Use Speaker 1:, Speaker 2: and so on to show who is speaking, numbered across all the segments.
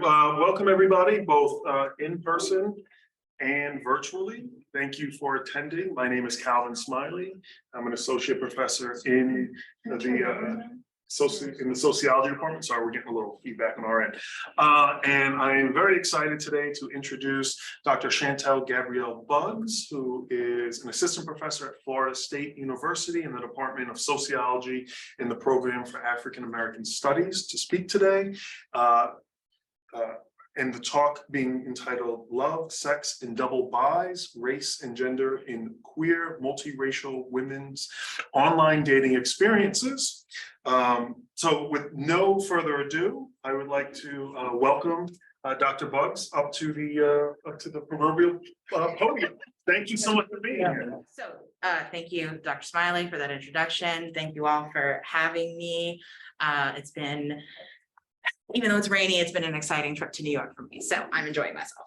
Speaker 1: Welcome everybody, both in person and virtually. Thank you for attending. My name is Calvin Smiley. I'm an associate professor in the sociology department. Sorry, we're getting a little feedback on our end. And I am very excited today to introduce Dr. Shantel Gabriael Buggs, who is an assistant professor at Florida State University in the Department of Sociology in the program for African American Studies, to speak today. And the talk being entitled Love, Sex, and Double BIs, Race and Gender in Queer Multiracial Women's Online Dating Experiences. So with no further ado, I would like to welcome Dr. Buggs up to the proverbial podium. Thank you so much for being here.
Speaker 2: So thank you, Dr. Smiley, for that introduction. Thank you all for having me. It's been, even though it's rainy, it's been an exciting trip to New York for me, so I'm enjoying myself.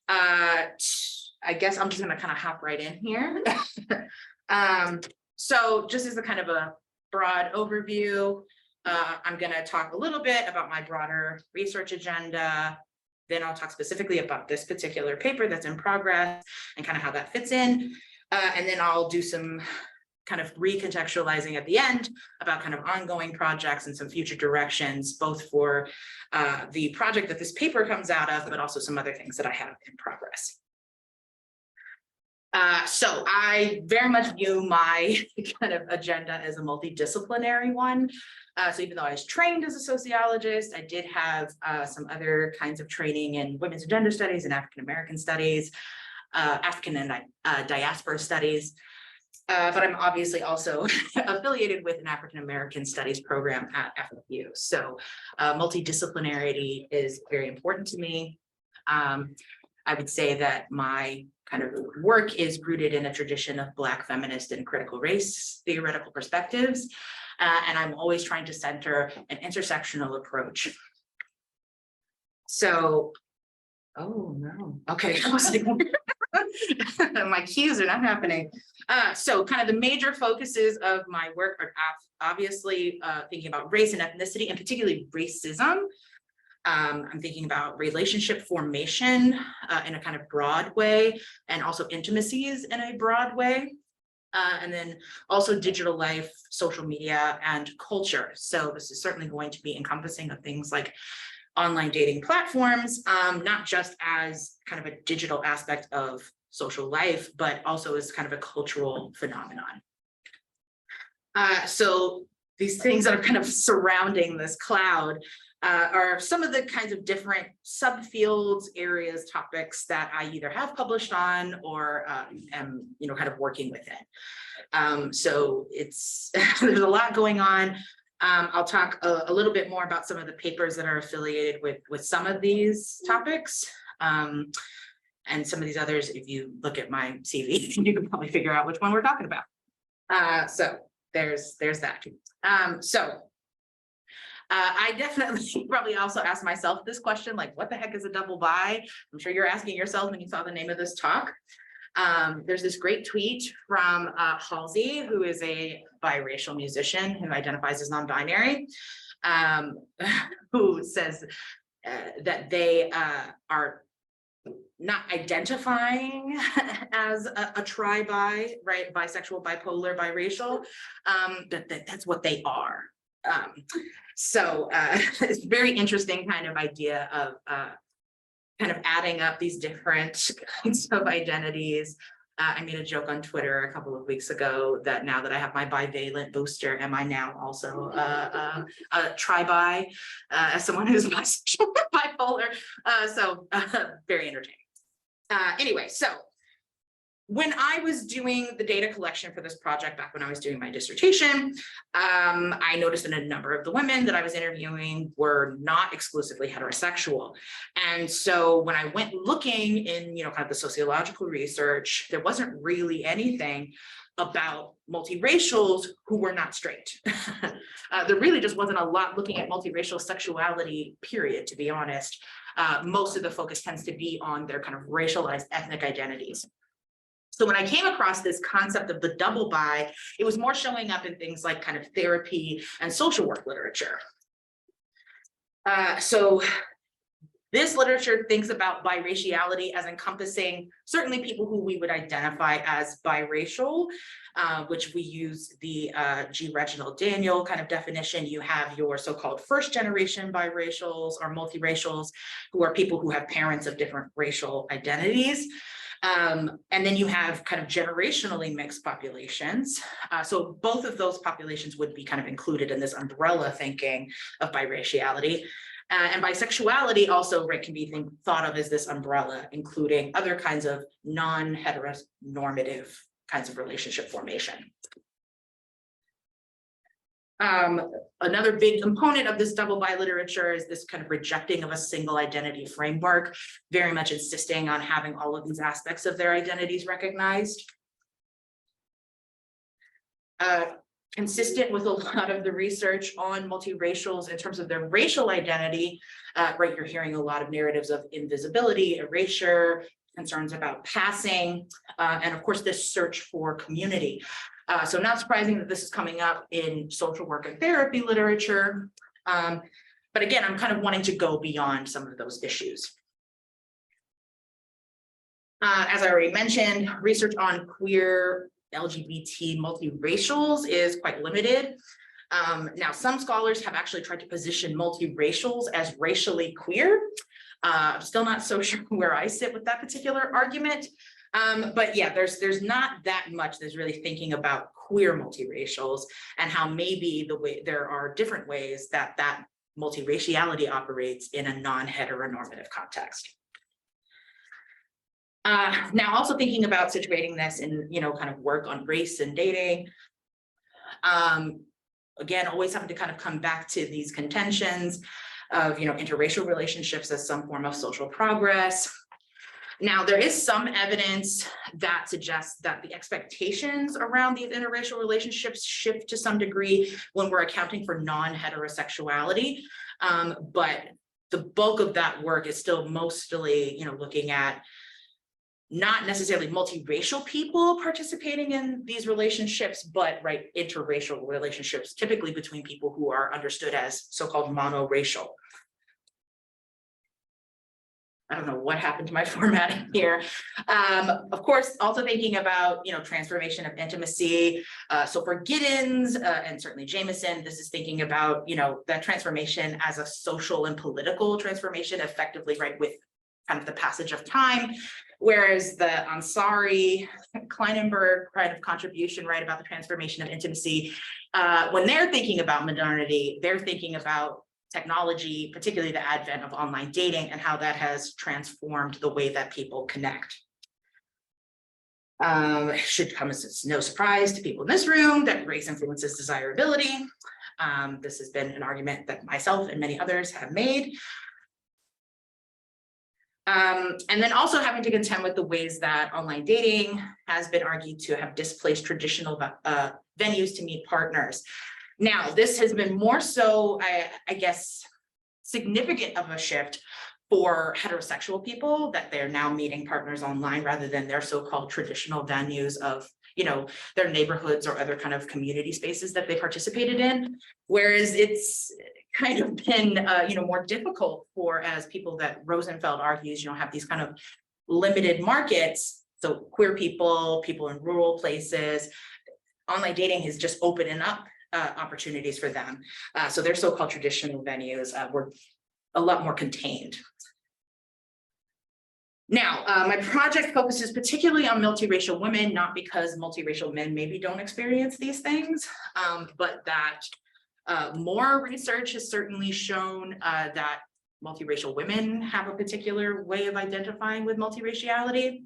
Speaker 2: I guess I'm just gonna kind of hop right in here. So just as a kind of a broad overview, I'm gonna talk a little bit about my broader research agenda. Then I'll talk specifically about this particular paper that's in progress and kind of how that fits in. And then I'll do some kind of recontextualizing at the end about kind of ongoing projects and some future directions, both for the project that this paper comes out of, but also some other things that I have in progress. So I very much view my kind of agenda as a multidisciplinary one. So even though I was trained as a sociologist, I did have some other kinds of training in women's and gender studies and African American studies, African and diaspora studies. But I'm obviously also affiliated with an African American studies program at FAU. So multidisciplinarity is very important to me. I would say that my kind of work is rooted in a tradition of Black feminist and critical race theoretical perspectives. And I'm always trying to center an intersectional approach. So, oh no, okay. My cues are not happening. So kind of the major focuses of my work are obviously thinking about race and ethnicity, and particularly racism. I'm thinking about relationship formation in a kind of broad way, and also intimacies in a broad way. And then also digital life, social media, and culture. So this is certainly going to be encompassing of things like online dating platforms, not just as kind of a digital aspect of social life, but also as kind of a cultural phenomenon. So these things that are kind of surrounding this cloud are some of the kinds of different subfields, areas, topics that I either have published on or am, kind of working within. So it's there's a lot going on. I'll talk a little bit more about some of the papers that are affiliated with some of these topics. And some of these others, if you look at my CV, you can probably figure out which one we're talking about. So there's that. I definitely probably also asked myself this question, like, what the heck is a double bi? I'm sure you're asking yourself when you saw the name of this talk. There's this great tweet from Halsey, who is a biracial musician who identifies as non-binary, who says that they are not identifying as a tri-bi, right? Bisexual, bipolar, biracial, that's what they are. So it's a very interesting kind of idea of kind of adding up these different kinds of identities. I made a joke on Twitter a couple of weeks ago that now that I have my bivalent booster, am I now also a tri-bi, as someone who's bisexual, bipolar? So very entertaining. Anyway, so when I was doing the data collection for this project back when I was doing my dissertation, I noticed that a number of the women that I was interviewing were not exclusively heterosexual. And so when I went looking in, kind of the sociological research, there wasn't really anything about multiracials who were not straight. There really just wasn't a lot looking at multiracial sexuality, period, to be honest. Most of the focus tends to be on their kind of racialized ethnic identities. So when I came across this concept of the double bi, it was more showing up in things like kind of therapy and social work literature. So this literature thinks about biraciality as encompassing certainly people who we would identify as biracial, which we use the G. Reginald Daniel kind of definition. You have your so-called first generation biracials or multiracials, who are people who have parents of different racial identities. And then you have kind of generationally mixed populations. So both of those populations would be kind of included in this umbrella thinking of biraciality. And bisexuality also, right, can be thought of as this umbrella, including other kinds of non-heteronormative kinds of relationship formation. Another big component of this double bi literature is this kind of rejecting of a single identity framework, very much insisting on having all of these aspects of their identities recognized. Consistent with a lot of the research on multiracials in terms of their racial identity, right, you're hearing a lot of narratives of invisibility, erasure, concerns about passing, and of course this search for community. So not surprising that this is coming up in social work and therapy literature. But again, I'm kind of wanting to go beyond some of those issues. As I already mentioned, research on queer LGBT multiracials is quite limited. Now, some scholars have actually tried to position multiracials as racially queer. I'm still not so sure where I sit with that particular argument. But yeah, there's not that much that's really thinking about queer multiracials and how maybe there are different ways that that multiraciality operates in a non-heteronormative context. Now, also thinking about situating this in, kind of work on race and dating. Again, always having to kind of come back to these contentions of, interracial relationships as some form of social progress. Now, there is some evidence that suggests that the expectations around these interracial relationships shift to some degree when we're accounting for non-heterosexuality. But the bulk of that work is still mostly, looking at not necessarily multiracial people participating in these relationships, but right, interracial relationships, typically between people who are understood as so-called monoracial. I don't know what happened to my formatting here. Of course, also thinking about, transformation of intimacy. So for Giddens and certainly Jameson, this is thinking about, that transformation as a social and political transformation effectively, right, with kind of the passage of time. Whereas the Ansari, Kleinenberg kind of contribution, right, about the transformation of intimacy, when they're thinking about modernity, they're thinking about technology, particularly the advent of online dating and how that has transformed the way that people connect. It should come as no surprise to people in this room that race influences desirability. This has been an argument that myself and many others have made. And then also having to contend with the ways that online dating has been argued to have displaced traditional venues to meet partners. Now, this has been more so, I guess, significant of a shift for heterosexual people, that they're now meeting partners online rather than their so-called traditional venues of, their neighborhoods or other kind of community spaces that they participated in. Whereas it's kind of been, more difficult for, as people that Rosenfeld argues, have these kind of limited markets. So queer people, people in rural places, online dating is just opening up opportunities for them. So their so-called traditional venues were a lot more contained. Now, my project focuses particularly on multiracial women, not because multiracial men maybe don't experience these things, but that more research has certainly shown that multiracial women have a particular way of identifying with multiraciality.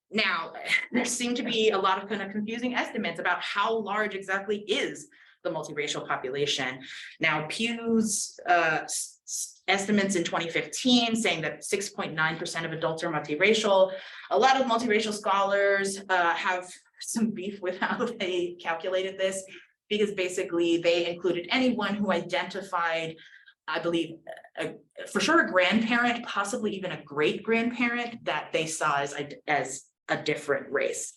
Speaker 2: Now, there seem to be a lot of kind of confusing estimates about how large exactly is the multiracial population. Now, Pew's estimates in 2015 saying that 6.9% of adults are multiracial. A lot of multiracial scholars have some beef with how they calculated this, because basically they included anyone who identified, I believe, for sure a grandparent, possibly even a great grandparent that they saw as a different race.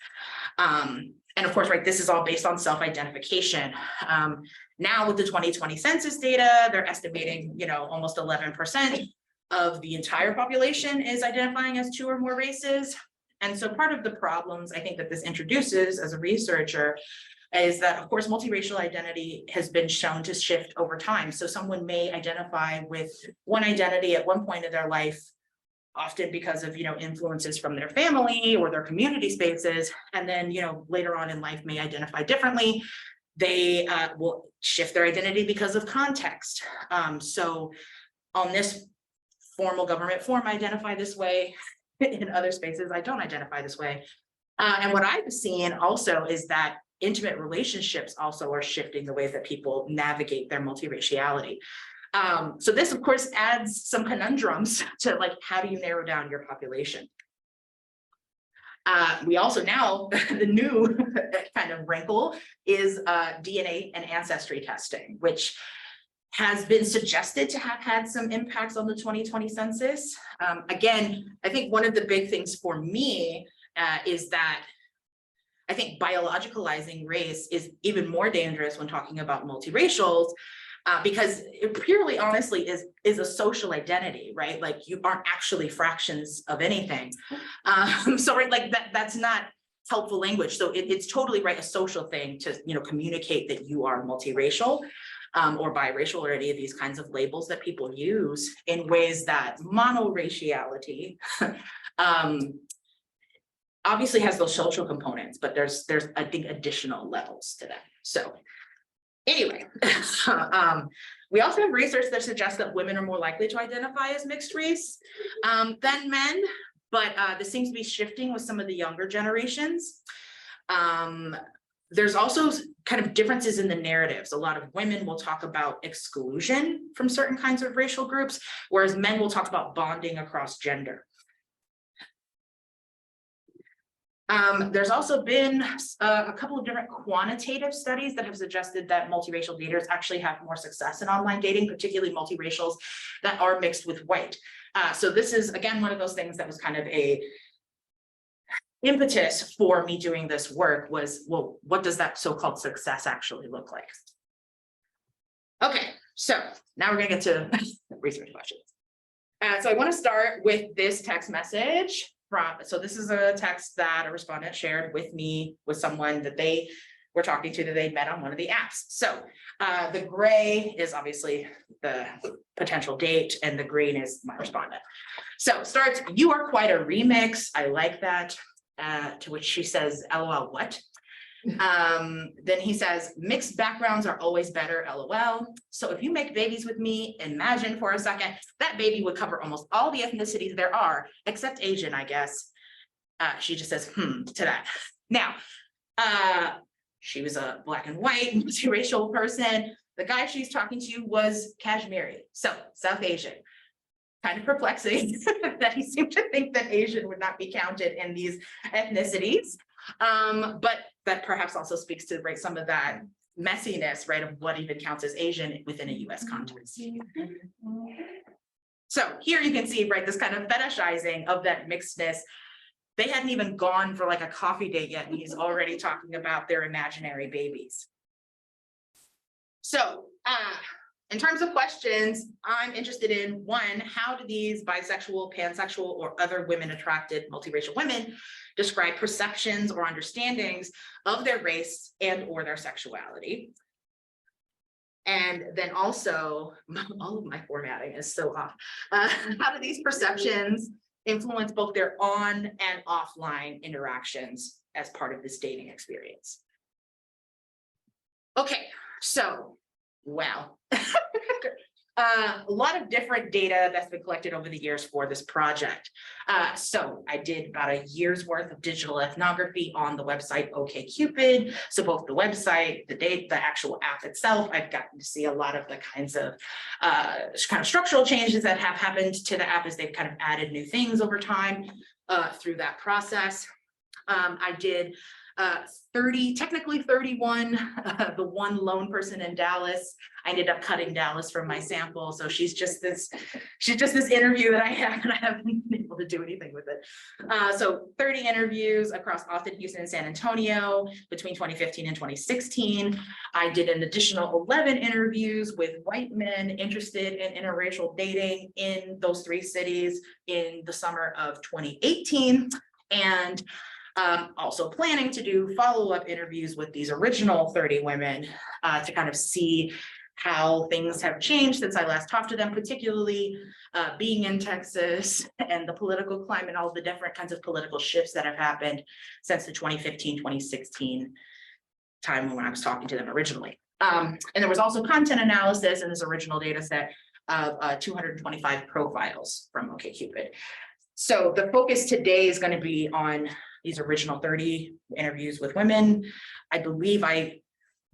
Speaker 2: And And of course, right, this is all based on self-identification. Now with the 2020 census data, they're estimating, almost 11% of the entire population is identifying as 2 or more races. And so part of the problems I think that this introduces as a researcher is that, of course, multiracial identity has been shown to shift over time. So someone may identify with one identity at one point in their life, often because of, influences from their family or their community spaces. And then, later on in life may identify differently. They will shift their identity because of context. So on this formal government form, I identify this way. In other spaces, I don't identify this way. And what I've seen also is that intimate relationships also are shifting the ways that people navigate their multiraciality. So this, of course, adds some conundrums to how do you narrow down your population? We also now, the new kind of wrinkle is DNA and ancestry testing, which has been suggested to have had some impacts on the 2020 census. Again, I think one of the big things for me is that I think biologicalizing race is even more dangerous when talking about multiracials, because it purely honestly is a social identity, right? Like you aren't actually fractions of anything. So right, that's not helpful language. So it's totally right, a social thing to communicate that you are multiracial. Or biracial, or any of these kinds of labels that people use in ways that monoraciality obviously has those social components, but there's I think additional levels to that. So anyway, we also have research that suggests that women are more likely to identify as mixed race than men, but this seems to be shifting with some of the younger generations. There's also kind of differences in the narratives. A lot of women will talk about exclusion from certain kinds of racial groups, whereas men will talk about bonding across gender. There's also been a couple of different quantitative studies that have suggested that multiracial daters actually have more success in online dating, particularly multiracials that are mixed with white. So this is, again, one of those things that was kind of a impetus for me doing this work was, well, what does that so-called success actually look like? Okay, so now we're gonna get to research questions. So I want to start with this text message so this is a text that a respondent shared with me with someone that they were talking to that they met on one of the apps. So the gray is obviously the potential date and the green is my respondent. So starts, "You are quite a remix. I like that." To which she says, "LOL, what?" Then he says, "Mixed backgrounds are always better, LOL. So if you make babies with me, imagine for a second, that baby would cover almost all the ethnicities there are, except Asian, I guess." She just says, to that. Now, she was a black and white multiracial person. The guy she's talking to was Kashmiri, so South Asian. Kind of perplexing that he seemed to think that Asian would not be counted in these ethnicities. But that perhaps also speaks to some of that messiness, right, of what even counts as Asian within a US context. So here you can see, right, this kind of fetishizing of that mixedness. They hadn't even gone for a coffee date yet, and he's already talking about their imaginary babies. So in terms of questions, I'm interested in, one, how do these bisexual, pansexual, or other women-attracted multiracial women describe perceptions or understandings of their race and or their sexuality? And then also, all of my formatting is so off. How do these perceptions influence both their on and offline interactions as part of this dating experience? Okay, so, wow. A lot of different data that's been collected over the years for this project. So I did about a year's worth of digital ethnography on the website OkCupid. So both the website, the actual app itself, I've gotten to see a lot of the kinds of kind of structural changes that have happened to the app as they've kind of added new things over time through that process. I did technically 31, the one lone person in Dallas. I ended up cutting Dallas from my sample. So she's just this interview that I have, and I haven't been able to do anything with it. So 30 interviews across Austin, Houston, and San Antonio between 2015 and 2016. I did an additional 11 interviews with white men interested in interracial dating in those 3 cities in the summer of 2018. And also planning to do follow-up interviews with these original 30 women to kind of see how things have changed since I last talked to them, particularly being in Texas and the political climate, all the different kinds of political shifts that have happened since the 2015-2016 time when I was talking to them originally. And there was also content analysis in this original data set of 225 profiles from OkCupid. So the focus today is going to be on these original 30 interviews with women. I believe I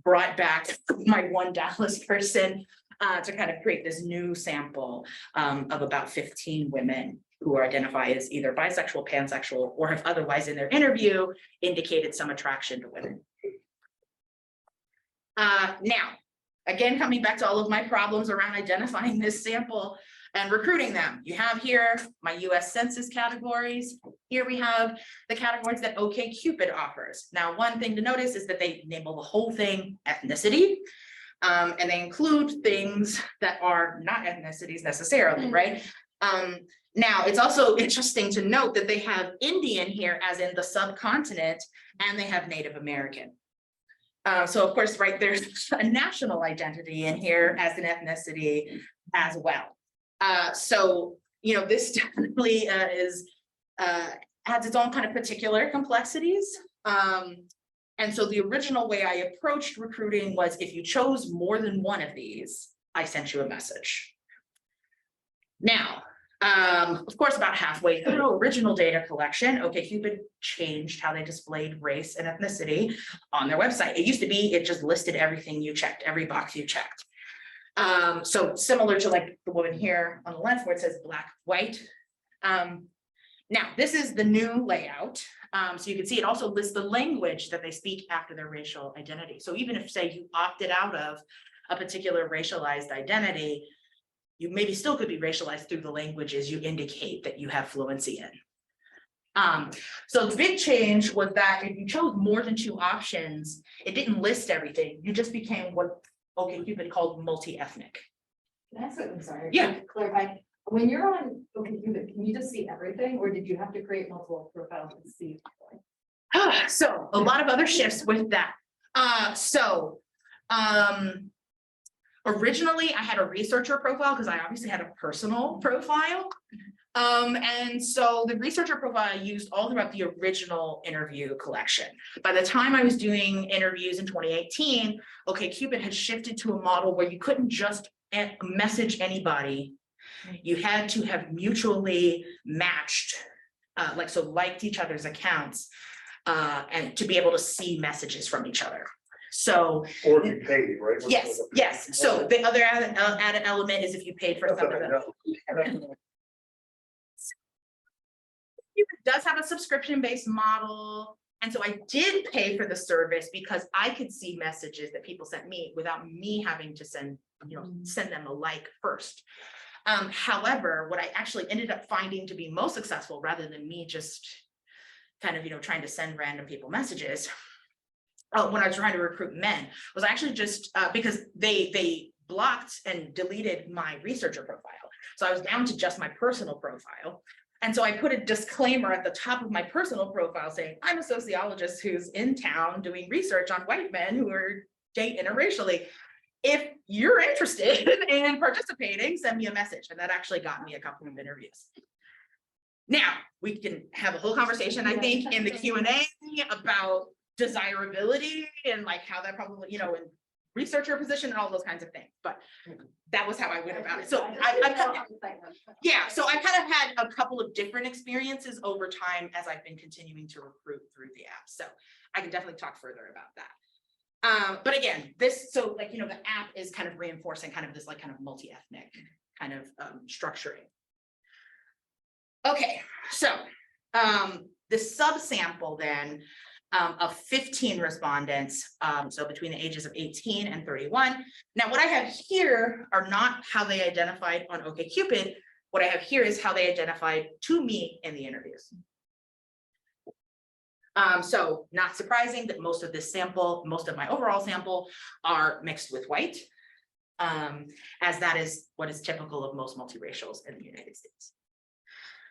Speaker 2: brought back my one Dallas person to kind of create this new sample of about 15 women who identify as either bisexual, pansexual, or have otherwise in their interview indicated some attraction to women. Now, again, coming back to all of my problems around identifying this sample and recruiting them. You have here my US Census categories. Here we have the categories that OkCupid offers. Now, one thing to notice is that they label the whole thing ethnicity, and they include things that are not ethnicities necessarily, right? Now, it's also interesting to note that they have Indian here as in the subcontinent, and they have Native American. So of course, right, there's a national identity in here as an ethnicity as well. So, you know, this definitely has its own kind of particular complexities. And so the original way I approached recruiting was if you chose more than one of these, I sent you a message. Now, of course, about halfway through original data collection, OkCupid changed how they displayed race and ethnicity on their website. It used to be, it just listed everything you checked, every box you checked. So similar to like the woman here on the left where it says black, white. Now, this is the new layout. So you can see it also lists the language that they speak after their racial identity. So even if, say, you opted out of a particular racialized identity, you maybe still could be racialized through the languages you indicate that you have fluency in. So the big change was that if you chose more than 2 options, it didn't list everything. You just became what OkCupid called multi-ethnic.
Speaker 3: Can I ask something? Sorry.
Speaker 2: Yeah.
Speaker 3: To clarify, when you're on OkCupid, can you just see everything, or did you have to create multiple profiles to see?
Speaker 2: So a lot of other shifts with that. Originally I had a researcher profile because I obviously had a personal profile. And so the researcher profile I used all throughout the original interview collection. By the time I was doing interviews in 2018, OkCupid had shifted to a model where you couldn't just message anybody. You had to have mutually matched, liked each other's accounts, and to be able to see messages from each other. So,
Speaker 1: Or be paid, right?
Speaker 2: yes. So the other added element is if you paid for some of them. It does have a subscription-based model. And so I did pay for the service because I could see messages that people sent me without me having to send them a like first. However, what I actually ended up finding to be most successful, rather than me just kind of, trying to send random people messages, when I was trying to recruit men, was actually just because they blocked and deleted my researcher profile. So I was down to just my personal profile. And so I put a disclaimer at the top of my personal profile saying, I'm a sociologist who's in town doing research on white men who are date interracially. If you're interested in participating, send me a message. And that actually got me a couple of interviews. Now, we can have a whole conversation, I think, in the Q&A about desirability and like how that probably, in researcher position and all those kinds of things. But that was how I went about it. So I've kind of had a couple of different experiences over time as I've been continuing to recruit through the app. So I can definitely talk further about that. But again, the app is kind of reinforcing kind of this kind of multi-ethnic kind of structuring. Okay, so the subsample then of 15 respondents, so between the ages of 18 and 31. Now, what I have here are not how they identified on OkCupid. What I have here is how they identified to me in the interviews. So not surprising that most of this sample, most of my overall sample are mixed with white, as that is what is typical of most multiracials in the United States.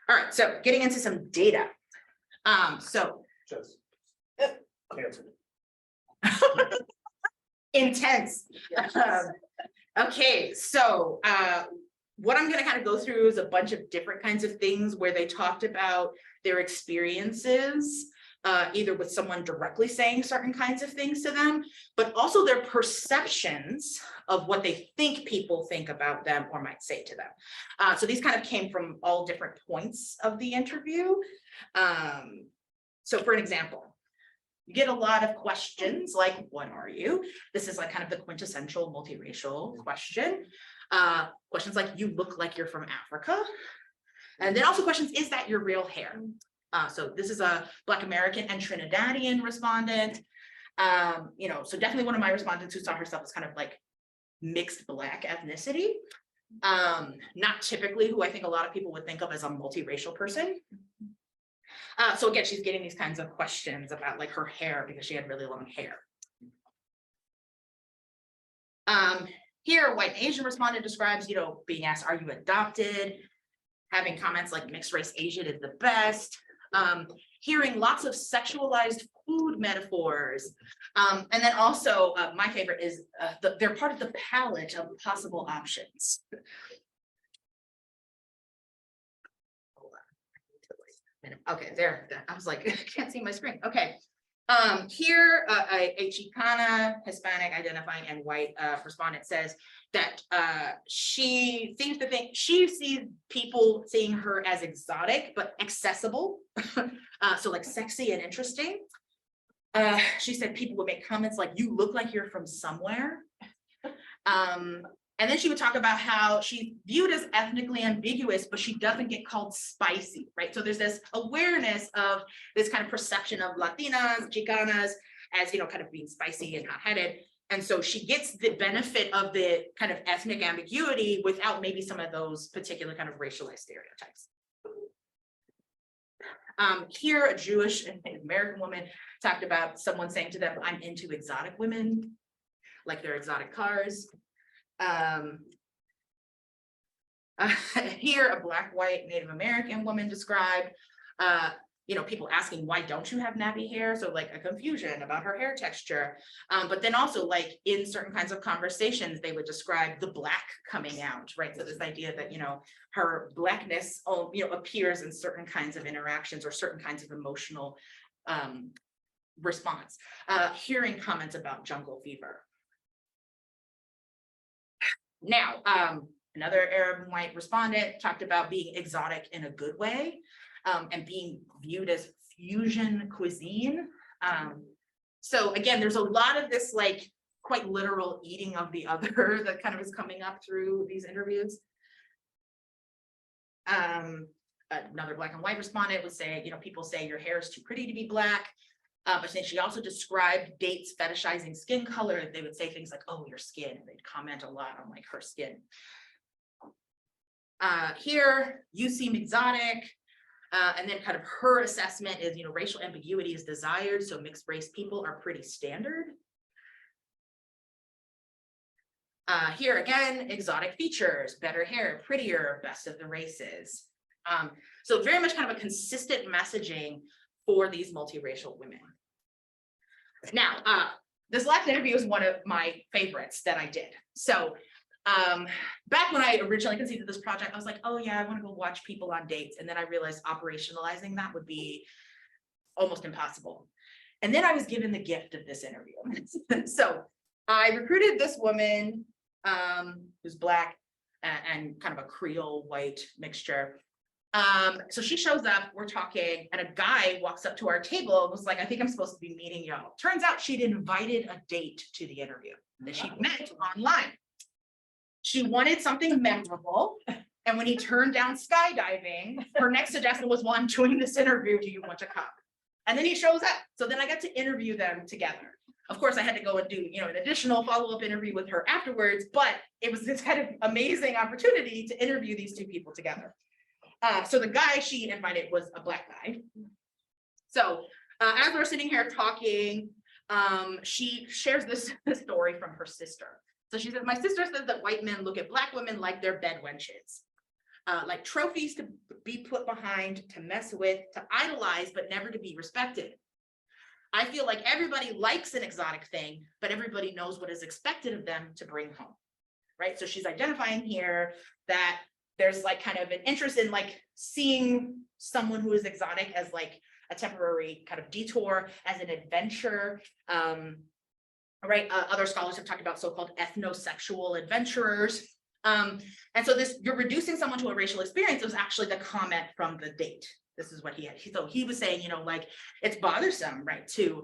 Speaker 2: All right, so getting into some data.
Speaker 1: Just cancel.
Speaker 2: Intense. Okay, so what I'm going to kind of go through is a bunch of different kinds of things where they talked about their experiences, either with someone directly saying certain kinds of things to them, but also their perceptions of what they think people think about them or might say to them. So these kind of came from all different points of the interview. So for an example, you get a lot of questions like, what are you? This is like kind of the quintessential multiracial question. Questions like, you look like you're from Africa. And then also questions, is that your real hair? So this is a Black American and Trinidadian respondent. You know, so definitely one of my respondents who saw herself as kind of like mixed Black ethnicity. Not typically who I think a lot of people would think of as a multiracial person. So again, she's getting these kinds of questions about like her hair because she had really long hair. Here, a white and Asian respondent describes, you know, being asked, are you adopted? Having comments like mixed race Asian is the best. Hearing lots of sexualized food metaphors. And then also, my favorite is they're part of the palette of possible options. Okay, there, I was like, I can't see my screen. Okay. Here, a Chicana, Hispanic identifying and white respondent says that she seems to think she sees people seeing her as exotic but accessible, so like sexy and interesting. She said people would make comments like, you look like you're from somewhere. And then she would talk about how she's viewed as ethnically ambiguous, but she doesn't get called spicy, right? So there's this awareness of this kind of perception of Latinas, Chicanas, as, you know, kind of being spicy and hot-headed. And so she gets the benefit of the kind of ethnic ambiguity without maybe some of those particular kind of racialized stereotypes. Here, a Jewish and American woman talked about someone saying to them, I'm into exotic women, like they're exotic cars. Here, a Black, white, Native American woman described, you know, people asking, why don't you have nappy hair? So like a confusion about her hair texture. But then also like in certain kinds of conversations, they would describe the Black coming out, right? So this idea that, you know, her Blackness, you know, appears in certain kinds of interactions or certain kinds of emotional response. Hearing comments about jungle fever. Now, another Arab and white respondent talked about being exotic in a good way, and being viewed as fusion cuisine. So again, there's a lot of this like quite literal eating of the other that kind of is coming up through these interviews. Another Black and white respondent would say, you know, people say your hair is too pretty to be Black. But then she also described dates fetishizing skin color. They would say things like, oh, your skin. And they'd comment a lot on like her skin. Here, you seem exotic. And then kind of her assessment is, you know, racial ambiguity is desired. So mixed race people are pretty standard. Here again, exotic features, better hair, prettier, best of the races. So very much kind of a consistent messaging for these multiracial women. Now, this last interview is one of my favorites that I did. So back when I originally conceived of this project, I was like, oh yeah, I want to go watch people on dates. And then I realized operationalizing that would be almost impossible. And then I was given the gift of this interview. So I recruited this woman who's Black and kind of a Creole white mixture. So she shows up, we're talking, and a guy walks up to our table and was like, I think I'm supposed to be meeting y'all. Turns out she'd invited a date to the interview that she met online. She wanted something memorable. And when he turned down skydiving, her next suggestion was, well, I'm doing this interview. Do you want to come? And then he shows up. So then I got to interview them together. Of course, I had to go and do, an additional follow-up interview with her afterwards, but it was this kind of amazing opportunity to interview these two people together. So the guy she invited was a Black guy. So as we're sitting here talking, she shares this story from her sister. So she says, my sister says that white men look at Black women like they're bed wenches, like trophies to be put behind, to mess with, to idolize, but never to be respected. I feel like everybody likes an exotic thing, but everybody knows what is expected of them to bring home, right? So she's identifying here that there's like kind of an interest in like seeing someone who is exotic as like a temporary kind of detour, as an adventure, right? Other scholars have talked about so-called ethnosexual adventurers. And so this, you're reducing someone to a racial experience, was actually the comment from the date. This is what he had. So he was saying, like it's bothersome, right? To,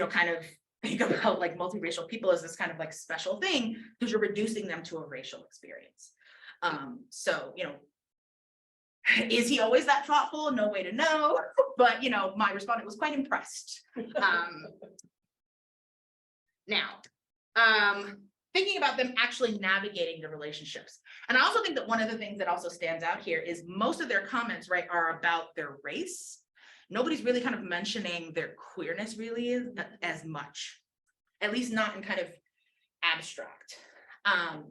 Speaker 2: kind of think about like multiracial people as this kind of like special thing, because you're reducing them to a racial experience. So, is he always that thoughtful? No way to know. But, my respondent was quite impressed. Now, thinking about them actually navigating the relationships. And I also think that one of the things that also stands out here is most of their comments, right, are about their race. Nobody's really kind of mentioning their queerness really as much, at least not in kind of abstract.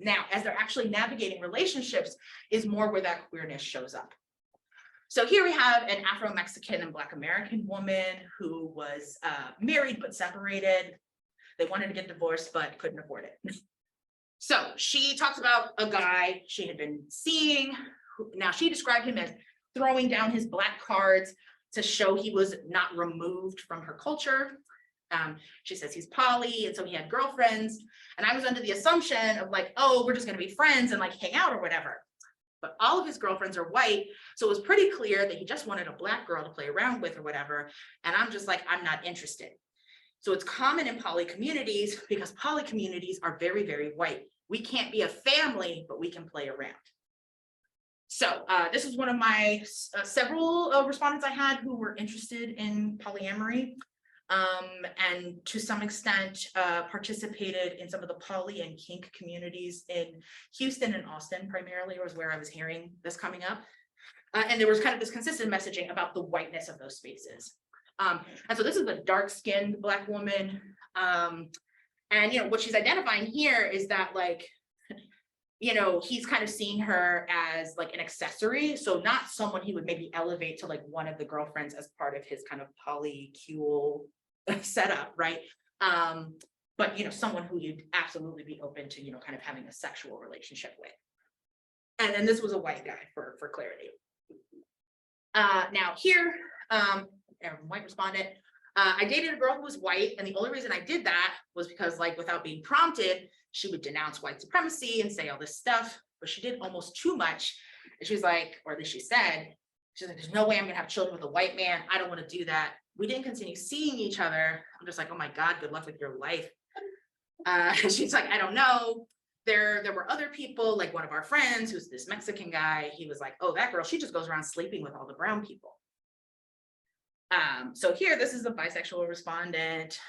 Speaker 2: Now, as they're actually navigating relationships is more where that queerness shows up. So here we have an Afro-Mexican and Black American woman who was married but separated. They wanted to get divorced but couldn't afford it. So she talks about a guy she had been seeing. Now she described him as throwing down his Black cards to show he was not removed from her culture. She says he's poly, and so he had girlfriends. And I was under the assumption of like, oh, we're just gonna be friends and like hang out or whatever. But all of his girlfriends are white. So it was pretty clear that he just wanted a Black girl to play around with or whatever. And I'm just like, I'm not interested. So it's common in poly communities because poly communities are very, very white. We can't be a family, but we can play around. So this is one of my several respondents I had who were interested in polyamory, and to some extent participated in some of the poly and kink communities in Houston and Austin primarily was where I was hearing this coming up. And there was kind of this consistent messaging about the whiteness of those spaces. And so this is a dark-skinned Black woman. And, what she's identifying here is that like, he's kind of seeing her as like an accessory. So not someone he would maybe elevate to like one of the girlfriends as part of his kind of polycule setup, right? But, someone who you'd absolutely be open to, kind of having a sexual relationship with. And then this was a white guy for clarity. Now here, white respondent, I dated a girl who was white, and the only reason I did that was because, like, without being prompted, she would denounce white supremacy and say all this stuff, but she did almost too much. And she was like, or at least she's like, there's no way I'm gonna have children with a white man. I don't want to do that. We didn't continue seeing each other. I'm just like, oh my God, good luck with your life. She's like, I don't know. There were other people, like one of our friends who's this Mexican guy. He was like, oh, that girl, she just goes around sleeping with all the brown people. So here, this is a bisexual respondent.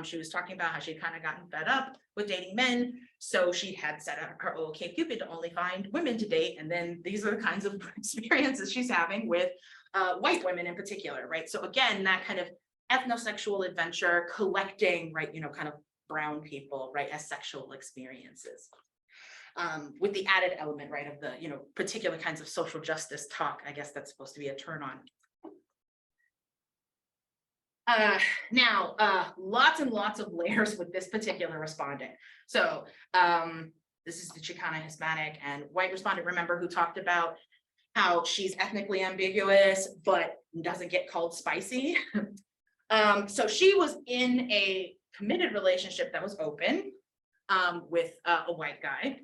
Speaker 2: She was talking about how she'd kind of gotten fed up with dating men. So she had set up her OkCupid to only find women to date. And then these are the kinds of experiences she's having with white women in particular, right? So again, that kind of ethnosexual adventure, collecting, right, kind of brown people, right, as sexual experiences. With the added element, right, of the, particular kinds of social justice talk, I guess that's supposed to be a turn on. Now, lots and lots of layers with this particular respondent. So this is the Chicana, Hispanic, and white respondent, remember, who talked about how she's ethnically ambiguous, but doesn't get called spicy. So she was in a committed relationship that was open with a white guy.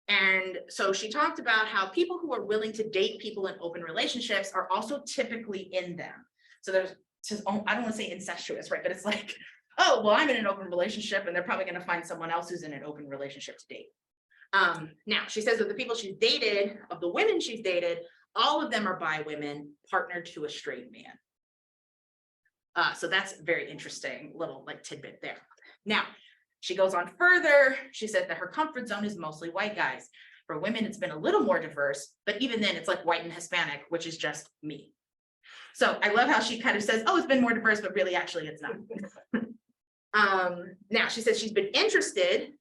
Speaker 2: And so she talked about how people who are willing to date people in open relationships are also typically in them. So there's just, I don't want to say incestuous, right? But it's like, oh, well, I'm in an open relationship and they're probably going to find someone else who's in an open relationship to date. Now, she says that the people she's dated, of the women she's dated, all of them are bi women partnered to a straight man. So that's a very interesting little like tidbit there. Now, she goes on further. She said that her comfort zone is mostly white guys. For women, it's been a little more diverse, but even then it's like white and Hispanic, which is just me. So I love how she kind of says, oh, it's been more diverse, but really actually it's not. Now she says she's been interested,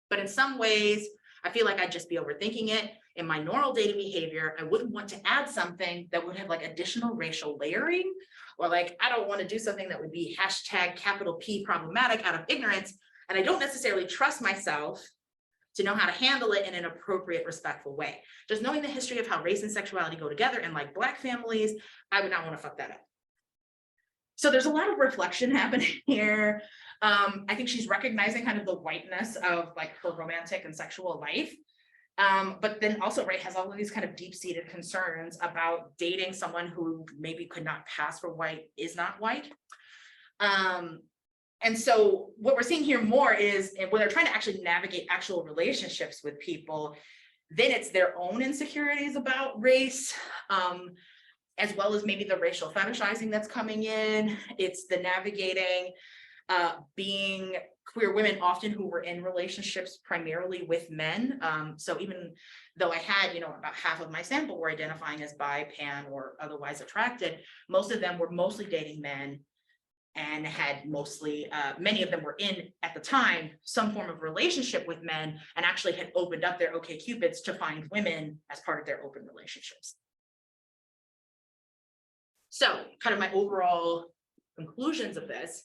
Speaker 2: but in some ways, I feel like I'd just be overthinking it. In my normal dating behavior, I wouldn't want to add something that would have like additional racial layering, or like, I don't want to do something that would be #P problematic out of ignorance. And I don't necessarily trust myself to know how to handle it in an appropriate, respectful way. Just knowing the history of how race and sexuality go together in like Black families, I would not want to fuck that up. So there's a lot of reflection happening here. I think she's recognizing kind of the whiteness of like her romantic and sexual life. But then also, right, has all of these kind of deep-seated concerns about dating someone who maybe could not pass for white, is not white. And so what we're seeing here more is when they're trying to actually navigate actual relationships with people, then it's their own insecurities about race, as well as maybe the racial fetishizing that's coming in. It's the navigating being queer women often who were in relationships primarily with men. So even though I had, about half of my sample were identifying as bi, pan, or otherwise attracted, most of them were mostly dating men and had mostly, many of them were in, at the time, some form of relationship with men and actually had opened up their OkCupids to find women as part of their open relationships. So kind of my overall conclusions of this.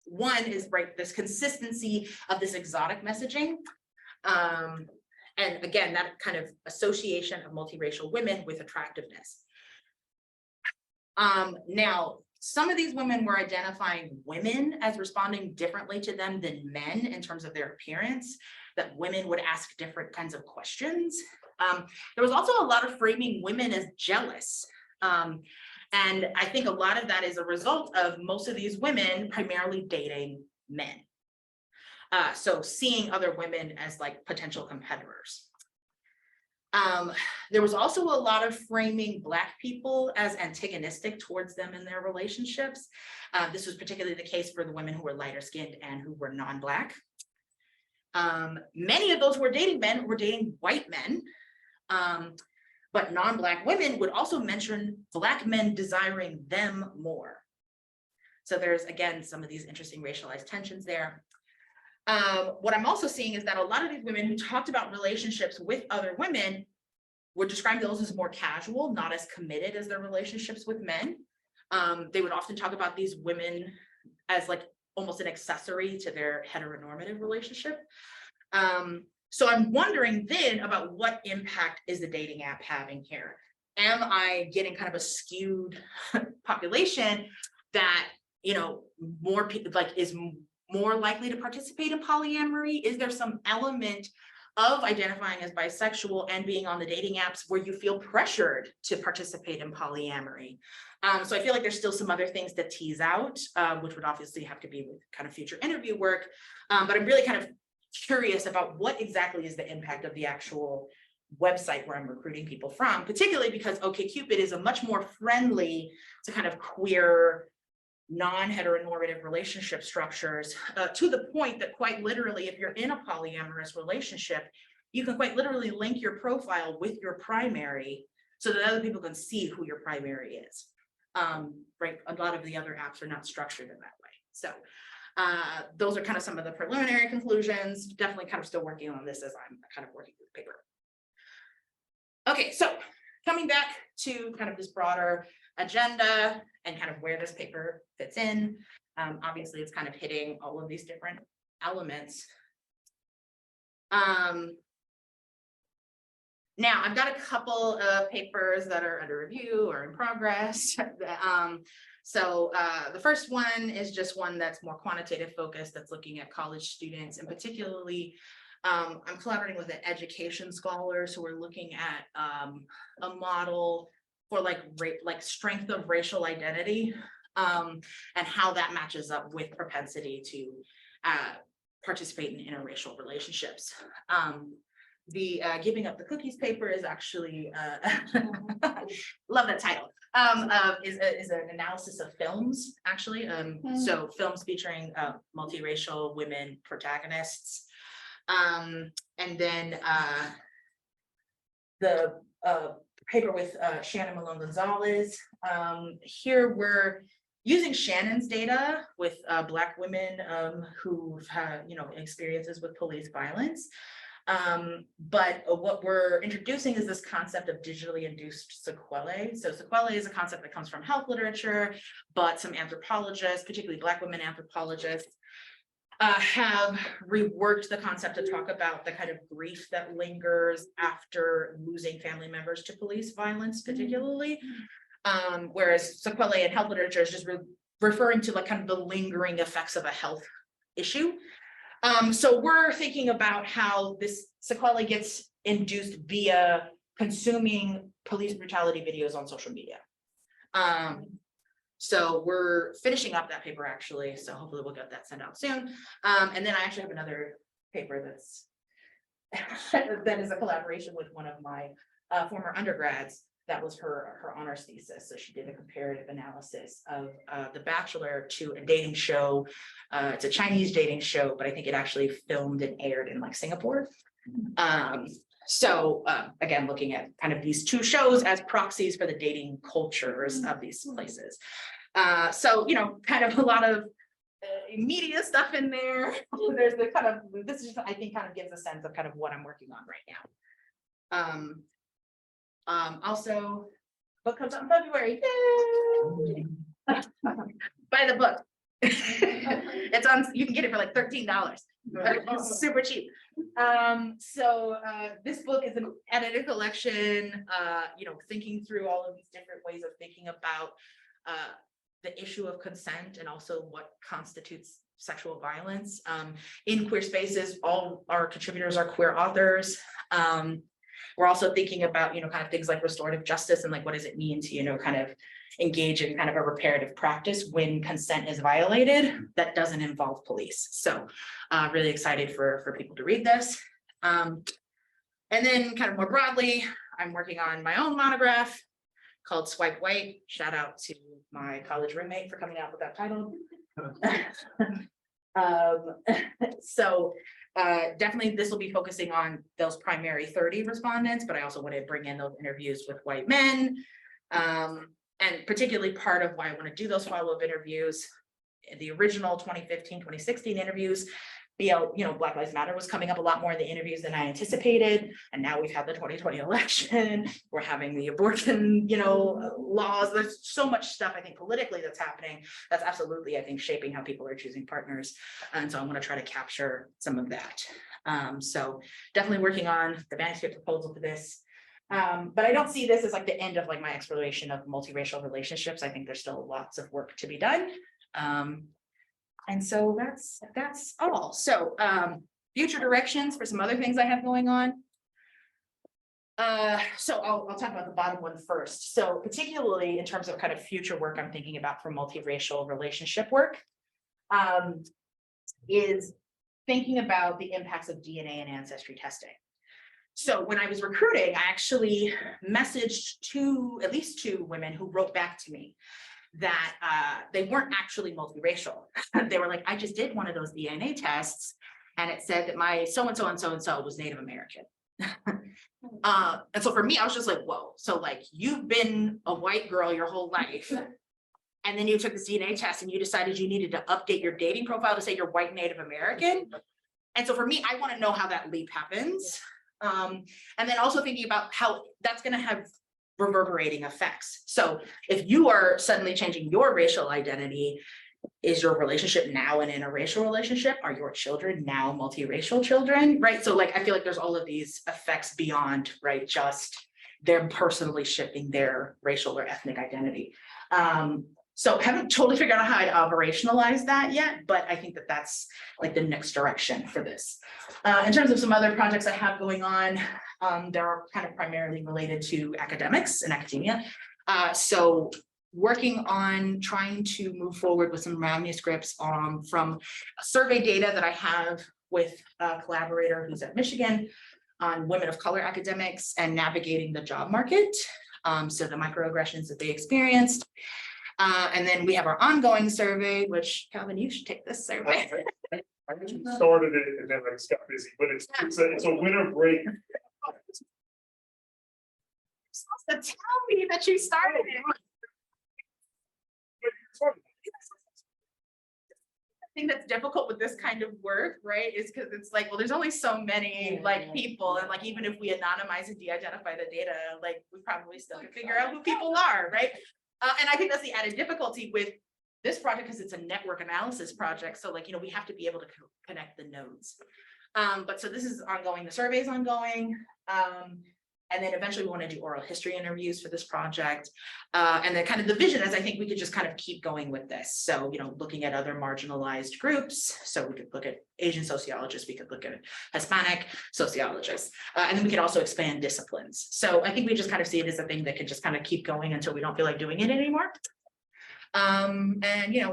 Speaker 2: One is, right, this consistency of this exotic messaging. And again, that kind of association of multiracial women with attractiveness. Now, some of these women were identifying women as responding differently to them than men in terms of their appearance, that women would ask different kinds of questions. There was also a lot of framing women as jealous. And I think a lot of that is a result of most of these women primarily dating men. So seeing other women as like potential competitors. There was also a lot of framing Black people as antagonistic towards them in their relationships. This was particularly the case for the women who were lighter skinned and who were non-Black. Many of those who were dating men were dating white men. But non-Black women would also mention Black men desiring them more. So there's, again, some of these interesting racialized tensions there. What I'm also seeing is that a lot of these women who talked about relationships with other women would describe those as more casual, not as committed as their relationships with men. They would often talk about these women as like almost an accessory to their heteronormative relationship. So I'm wondering then about what impact is the dating app having here? Am I getting kind of a skewed population that, more people like is more likely to participate in polyamory? Is there some element of identifying as bisexual and being on the dating apps where you feel pressured to participate in polyamory? So I feel like there's still some other things to tease out, which would obviously have to be with kind of future interview work. But I'm really kind of curious about what exactly is the impact of the actual website where I'm recruiting people from, particularly because OkCupid is a much more friendly to kind of queer, non-heteronormative relationship structures, to the point that quite literally, if you're in a polyamorous relationship, you can quite literally link your profile with your primary so that other people can see who your primary is. Right, a lot of the other apps are not structured in that way. So those are kind of some of the preliminary conclusions. Definitely kind of still working on this as I'm kind of working through the paper. Okay, so coming back to kind of this broader agenda and kind of where this paper fits in. Obviously, it's kind of hitting all of these different elements. Now, I've got a couple of papers that are under review or in progress. So the first one is just one that's more quantitative focused, that's looking at college students, and particularly I'm collaborating with an education scholars who are looking at a model for like strength of racial identity, and how that matches up with propensity to participate in interracial relationships. The Giving Up the Cookies paper is actually, love that title. is an analysis of films, actually. So films featuring multiracial women protagonists. And then the paper with Shannon Malone Gonzalez. Here we're using Shannon's data with Black women who've had, experiences with police violence. But what we're introducing is this concept of digitally induced sequelae. So sequelae is a concept that comes from health literature, but some anthropologists, particularly Black women anthropologists, have reworked the concept to talk about the kind of grief that lingers after losing family members to police violence, particularly. Whereas sequelae in health literature is just referring to like kind of the lingering effects of a health issue. So we're thinking about how this sequelae gets induced via consuming police brutality videos on social media. So we're finishing up that paper actually, so hopefully we'll get that sent out soon. And then I actually have another paper that's that is a collaboration with one of my former undergrads. That was her honors thesis. So she did a comparative analysis of The Bachelor to a dating show. It's a Chinese dating show, but I think it actually filmed and aired in like Singapore. So again, looking at kind of these two shows as proxies for the dating cultures of these places. So, kind of a lot of media stuff in there. There's the kind of, this is just, I think kind of gives a sense of kind of what I'm working on right now. Also, book comes out in February. Yay! Buy the book. It's on, you can get it for like $13. It's super cheap. So this book is an edited collection, thinking through all of these different ways of thinking about the issue of consent and also what constitutes sexual violence. In queer spaces, all our contributors are queer authors. We're also thinking about, kind of things like restorative justice and like, what does it mean to, kind of engage in kind of a reparative practice when consent is violated that doesn't involve police. So really excited for people to read this. And then kind of more broadly, I'm working on my own monograph called Swipe White. Shout out to my college roommate for coming out with that title. So definitely this will be focusing on those primary 30 respondents, but I also want to bring in those interviews with white men. And particularly part of why I want to do those follow-up interviews, the original 2015, 2016 interviews, Black Lives Matter was coming up a lot more in the interviews than I anticipated. And now we've had the 2020 election, we're having the abortion, laws. There's so much stuff, I think, politically that's happening. That's absolutely, I think, shaping how people are choosing partners. And so I want to try to capture some of that. So definitely working on the manuscript proposal for this. But I don't see this as like the end of like my exploration of multiracial relationships. I think there's still lots of work to be done. And so that's all. So future directions for some other things I have going on. So I'll talk about the bottom one first. So particularly in terms of kind of future work I'm thinking about for multiracial relationship work, is thinking about the impacts of DNA and ancestry testing. So when I was recruiting, I actually messaged at least two women who wrote back to me that they weren't actually multiracial. They were like, I just did one of those DNA tests and it said that my so-and-so and so-and-so was Native American. And so for me, I was just like, whoa. So like you've been a white girl your whole life. And then you took this DNA test and you decided you needed to update your dating profile to say you're white Native American. And so for me, I want to know how that leap happens. And then also thinking about how that's going to have reverberating effects. So if you are suddenly changing your racial identity, is your relationship now an interracial relationship? Are your children now multiracial children? Right. So like, I feel like there's all of these effects beyond, right, just them personally shifting their racial or ethnic identity. So I haven't totally figured out how I'd operationalize that yet, but I think that that's like the next direction for this. In terms of some other projects I have going on, they're kind of primarily related to academics and academia. So working on trying to move forward with some manuscripts from survey data that I have with a collaborator who's at Michigan on women of color academics and navigating the job market. So the microaggressions that they experienced. And then we have our ongoing survey, which Calvin, you should take this survey.
Speaker 1: I actually started it and then I just got busy, but it's a winter break.
Speaker 2: You're supposed to tell me that you started it. I think that's difficult with this kind of work, right? Is because it's like, well, there's only so many like people, and like even if we anonymize and de-identify the data, like we probably still can figure out who people are, right? And I think that's the added difficulty with this project because it's a network analysis project. So like, we have to be able to connect the nodes. But so this is ongoing, the survey is ongoing. And then eventually we want to do oral history interviews for this project. And then kind of the vision is I think we could just kind of keep going with this. So, looking at other marginalized groups. So we could look at Asian sociologists, we could look at Hispanic sociologists, and then we could also expand disciplines. So I think we just kind of see it as a thing that could just kind of keep going until we don't feel like doing it anymore. And,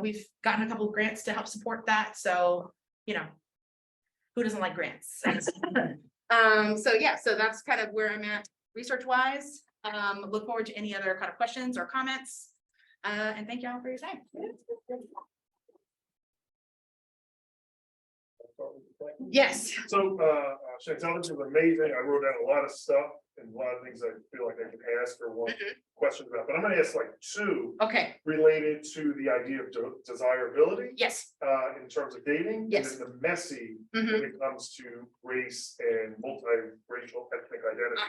Speaker 2: we've gotten a couple of grants to help support that. So, who doesn't like grants? So yeah, so that's kind of where I'm at research wise. Look forward to any other kind of questions or comments. And thank y'all for your time. Yes.
Speaker 1: So Shantel, this was amazing. I wrote down a lot of stuff and a lot of things I feel like I can ask or want questions about, but I'm going to ask like two
Speaker 2: Okay.
Speaker 1: related to the idea of desirability.
Speaker 2: Yes.
Speaker 1: In terms of dating,
Speaker 2: Yes.
Speaker 1: and then the messy when it comes to race and multiracial ethnic identity.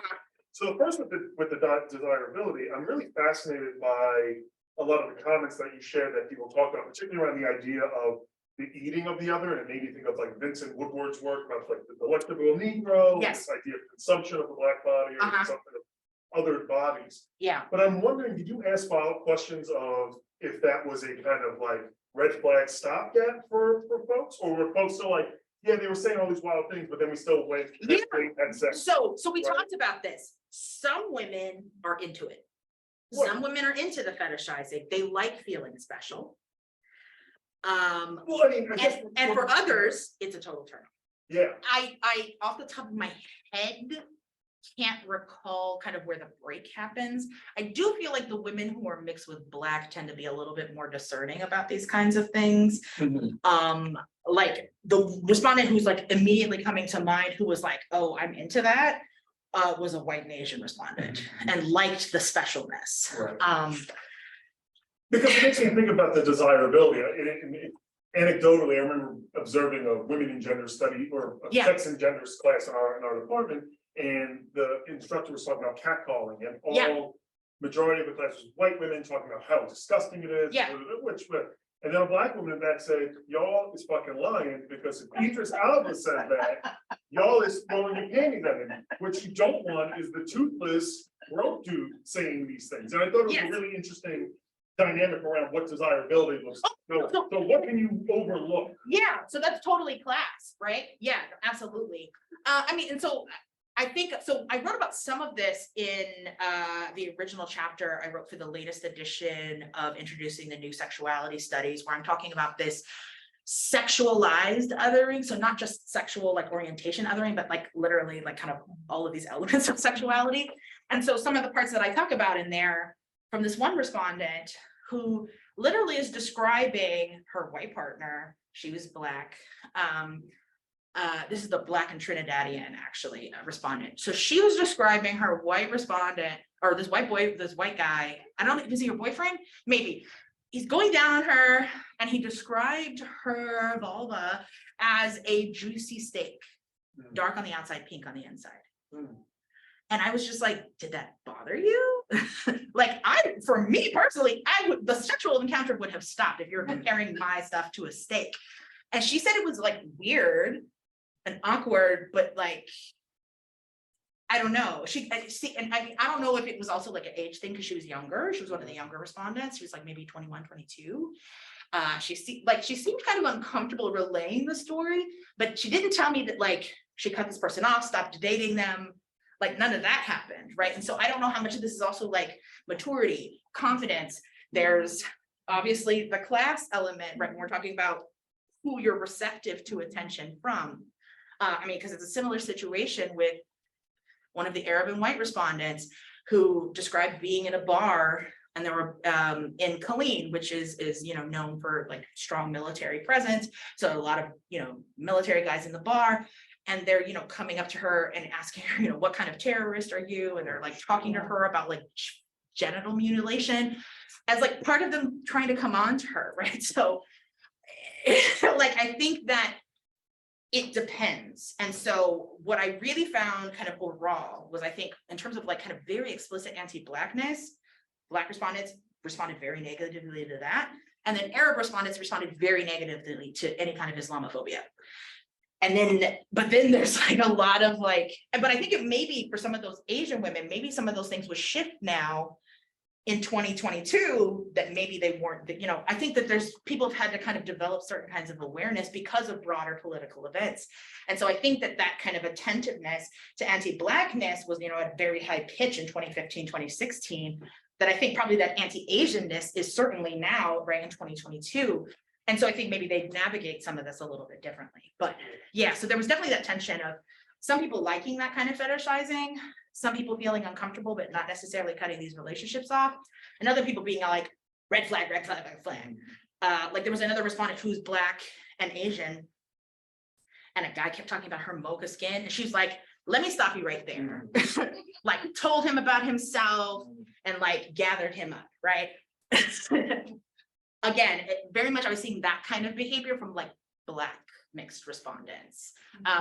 Speaker 1: So first with the desirability, I'm really fascinated by a lot of the comments that you shared that people talk about, particularly around the idea of the eating of the other, and it made me think of like Vincent Woodward's work about like the delectable Negro,
Speaker 2: Yes.
Speaker 1: this idea of consumption of the Black body or consumption of other bodies.
Speaker 2: Yeah.
Speaker 1: But I'm wondering, did you ask follow-up questions of if that was a kind of like red flag stopgap for folks, or were folks still like, yeah, they were saying all these wild things, but then we still went and sex?
Speaker 2: So we
Speaker 1: Right.
Speaker 2: talked about this. Some women are into it.
Speaker 1: Right.
Speaker 2: Some women are into the fetishizing. They like feeling special.
Speaker 1: Well, I mean, I guess
Speaker 2: And for others, it's a total turn.
Speaker 1: yeah.
Speaker 2: I off the top of my head can't recall kind of where the break happens. I do feel like the women who are mixed with Black tend to be a little bit more discerning about these kinds of things. Like the respondent who's like immediately coming to mind who was like, oh, I'm into that, was a white and Asian respondent and liked the specialness.
Speaker 1: Right. Because it makes me think about the desirability. Anecdotally, I remember observing a women in gender study or a sex and genders class in our department, and the instructor was talking about catcalling, and all majority of the class was white women talking about how disgusting it is. And then a Black woman in that said, y'all is fucking lying, because if Idris Alba said that, y'all is throwing your panties at him. What you don't want is the toothless broke dude saying these things. And I thought it was a really interesting dynamic around what desirability looks like. So what can you overlook?
Speaker 2: Yeah, so that's totally class, right? Yeah, absolutely. I mean, and so I think, so I wrote about some of this in the original chapter I wrote for the latest edition of Introducing the New Sexuality Studies, where I'm talking about this sexualized othering. So not just sexual like orientation othering, but like literally like kind of all of these elements of sexuality. And so some of the parts that I talk about in there from this one respondent who literally is describing her white partner. She was Black. This is the Black and Trinidadian actually respondent. So she was describing her white respondent, or this white boy, this white guy. I don't know, is he your boyfriend? Maybe. He's going down on her and he described her vulva as a juicy steak, dark on the outside, pink on the inside. And I was just like, did that bother you? Like for me personally, the sexual encounter would have stopped if you're comparing my stuff to a steak. And she said it was like weird and awkward, but like, I don't know. I don't know if it was also like an age thing because she was younger. She was one of the younger respondents. She was like maybe 21, 22. She seemed kind of uncomfortable relaying the story, but she didn't tell me that like she cut this person off, stopped dating them. Like none of that happened, right? And so I don't know how much of this is also like maturity, confidence. There's obviously the class element, right? When we're talking about who you're receptive to attention from. I mean, because it's a similar situation with one of the Arab and white respondents who described being in a bar, and they were in Killeen, which is known for like strong military presence. So a lot of military guys in the bar, and they're coming up to her and asking her, what kind of terrorist are you? And they're like talking to her about like genital mutilation as like part of them trying to come on to her, right? So like I think that it depends. And so what I really found kind of overall was, I think in terms of like kind of very explicit anti-Blackness, Black respondents responded very negatively to that. And then Arab respondents responded very negatively to any kind of Islamophobia. And then, but then there's like a lot of like, but I think it may be for some of those Asian women, maybe some of those things would shift now in 2022, that maybe they weren't, I think that there's people have had to kind of develop certain kinds of awareness because of broader political events. And so I think that that kind of attentiveness to anti-Blackness was, at a very high pitch in 2015, 2016, that I think probably that anti-Asianness is certainly now, right, in 2022. And so I think maybe they navigate some of this a little bit differently. But yeah, so there was definitely that tension of some people liking that kind of fetishizing, some people feeling uncomfortable, but not necessarily cutting these relationships off, and other people being like, red flag, red flag, red flag. Like there was another respondent who's Black and Asian, and a guy kept talking about her mocha skin, and she's like, let me stop you right there. Like told him about himself and like gathered him up, right? Again, very much I was seeing that kind of behavior from like Black mixed respondents.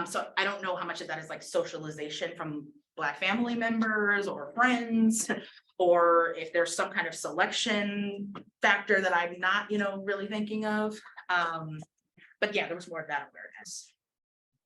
Speaker 2: So I don't know how much of that is like socialization from Black family members or friends, or if there's some kind of selection factor that I'm not, really thinking of. But yeah, there was more of that awareness.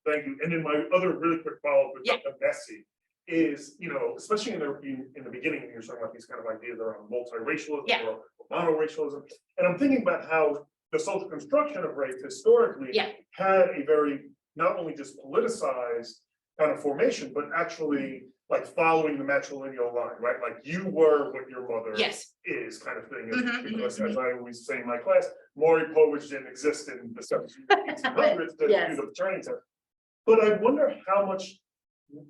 Speaker 1: Thank you. And then my other really quick follow-up with the messy is, especially in the beginning, you're talking about these kind of ideas around multiracialism or monoracialism. And I'm thinking about how the social construction of race historically had a very, not only just politicized kind of formation, but actually like following the matrilineal line, right? Like you were what your mother is kind of thing. Because as I always say in my class, Maury Povich didn't exist in the 1700s to do the paternity test. But I wonder how much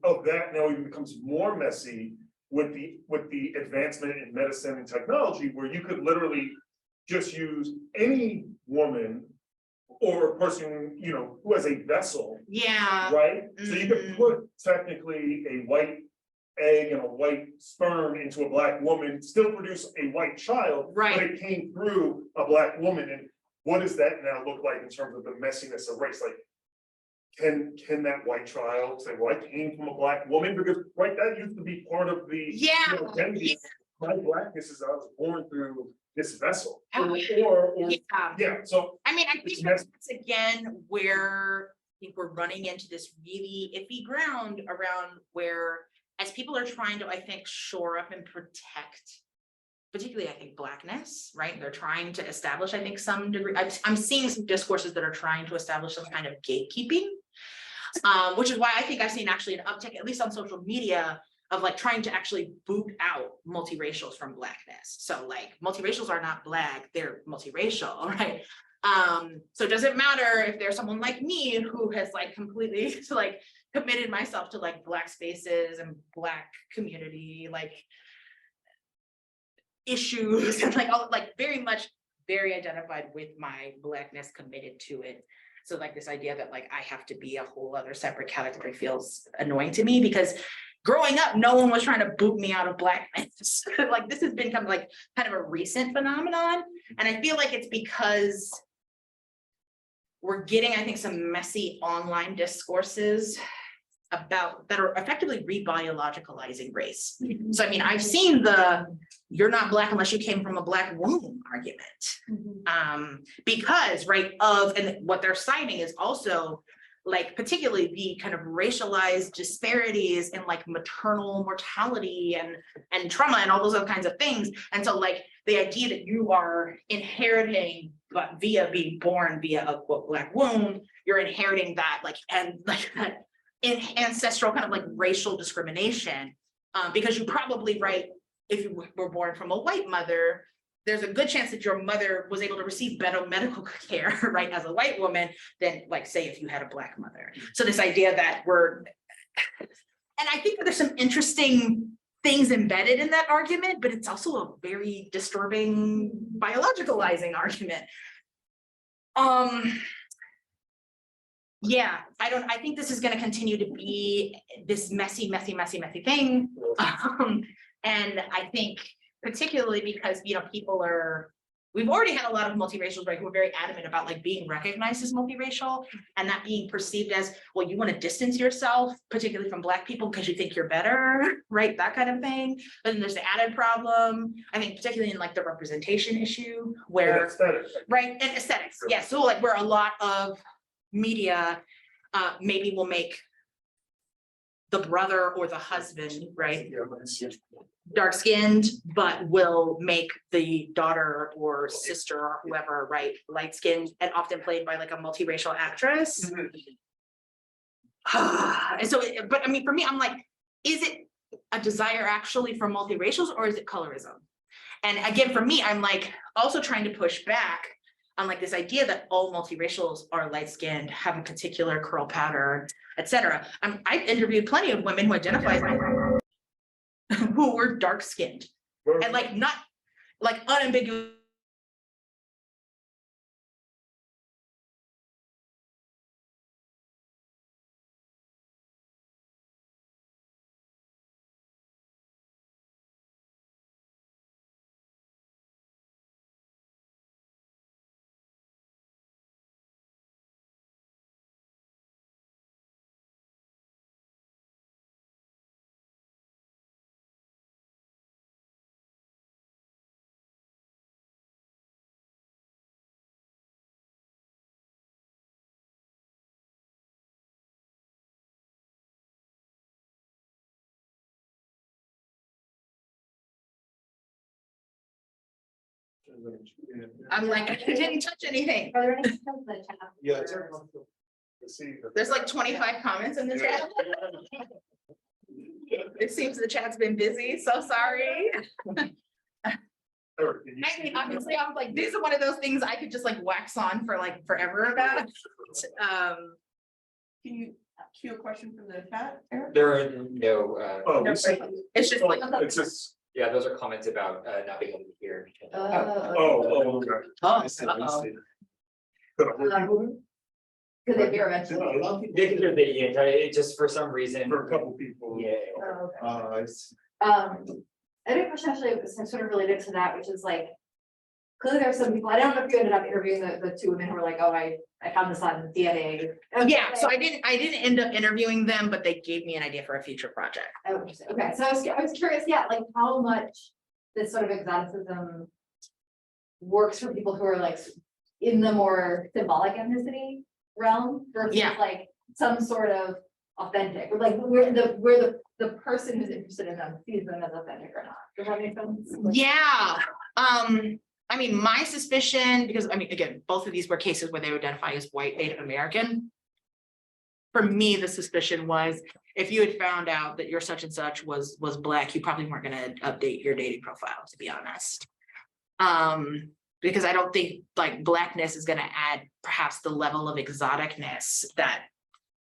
Speaker 1: of that now even becomes more messy with the advancement in medicine and technology, where you could literally just use any woman or a person, who has a vessel. Right? So you could put technically a white egg and a white sperm into a Black woman, still produce a white child, but it came through a Black woman. And what does that now look like in terms of the messiness of race? Like, can that white child say, well, I came from a Black woman? Because that used to be part of the identity. My Blackness is I was born through this vessel. So
Speaker 2: I mean, I think that's again where I think we're running into this really iffy ground around where, as people are trying to, I think, shore up and protect, particularly, I think, Blackness, right? They're trying to establish, I think, some degree. I'm seeing some discourses that are trying to establish some kind of gatekeeping, which is why I think I've seen actually an uptick, at least on social media, of like trying to actually boot out multiracials from Blackness. So like multiracials are not Black, they're multiracial, right? So it doesn't matter if there's someone like me who has like completely like committed myself to like Black spaces and Black community like issues and like all like very identified with my Blackness, committed to it. So like this idea that like I have to be a whole other separate category feels annoying to me, because growing up, no one was trying to boot me out of Blackness. Like this has been kind of a recent phenomenon. And I feel like it's because we're getting, I think, some messy online discourses that are effectively rebiologicalizing race. So, I mean, I've seen the "you're not Black unless you came from a Black womb" argument. Because, and what they're citing is also like particularly the kind of racialized disparities in like maternal mortality and trauma and all those other kinds of things. And so like the idea that you are inheriting, but via being born via a quote Black womb, you're inheriting that that ancestral kind of like racial discrimination, because you probably, if you were born from a white mother, there's a good chance that your mother was able to receive better medical care, as a white woman than, like, say, if you had a Black mother. So this idea that And I think that there's some interesting things embedded in that argument, but it's also a very disturbing biologicalizing argument. Yeah, I think this is going to continue to be this messy thing. And I think particularly because, you know, we've already had a lot of multiracials, right, who are very adamant about like being recognized as multiracial and that being perceived as, well, you want to distance yourself, particularly from Black people because you think you're better, right? That kind of thing. But then there's the added problem, I think, particularly in like the representation issue where, right, and aesthetics. Yeah, so like where a lot of media maybe will make the brother or the husband, right, dark skinned, but will make the daughter or sister or whoever, right, light skinned, and often played by like a multiracial actress. And so, but I mean, for me, I'm like, is it a desire actually for multiracials or is it colorism? And again, for me, I'm like also trying to push back on like this idea that all multiracials are light skinned, have a particular curl pattern, etc. I've interviewed plenty of women who identify as who were dark skinned and like not like unambiguous. I'm like, I didn't touch anything.
Speaker 3: Are there any questions in the chat?
Speaker 1: Yeah.
Speaker 2: There's like 25 comments in the chat. It seems the chat's been busy, so sorry. I mean, obviously, I'm like, these are one of those things I could just like wax on for like forever about.
Speaker 4: Can you cue a question from the chat, Eric?
Speaker 5: There are no,
Speaker 1: Oh,
Speaker 2: It's just like,
Speaker 1: it's just,
Speaker 5: yeah, those are comments about not being able to hear.
Speaker 1: okay.
Speaker 3: Could they hear eventually?
Speaker 5: They can hear the entire, it just for some reason.
Speaker 1: For a couple people.
Speaker 5: Yeah.
Speaker 3: I have a question actually sort of related to that, which is like, clearly there are some people, I don't know if you ended up interviewing the two women who were like, oh, I found this on DNA.
Speaker 2: yeah, so I didn't end up interviewing them, but they gave me an idea for a future project.
Speaker 3: Oh, interesting. Okay, so I was curious, yeah, like how much this sort of exoticism works for people who are like in the more symbolic ethnicity realm versus
Speaker 2: Yeah.
Speaker 3: like some sort of authentic, or like where the person who's interested in them sees them as authentic or not. Does that make sense?
Speaker 2: Yeah. I mean, my suspicion, because I mean, again, both of these were cases where they would identify as white Native American. For me, the suspicion was if you had found out that your such and such was Black, you probably weren't going to update your dating profile, to be honest. Because I don't think like Blackness is going to add perhaps the level of exoticness that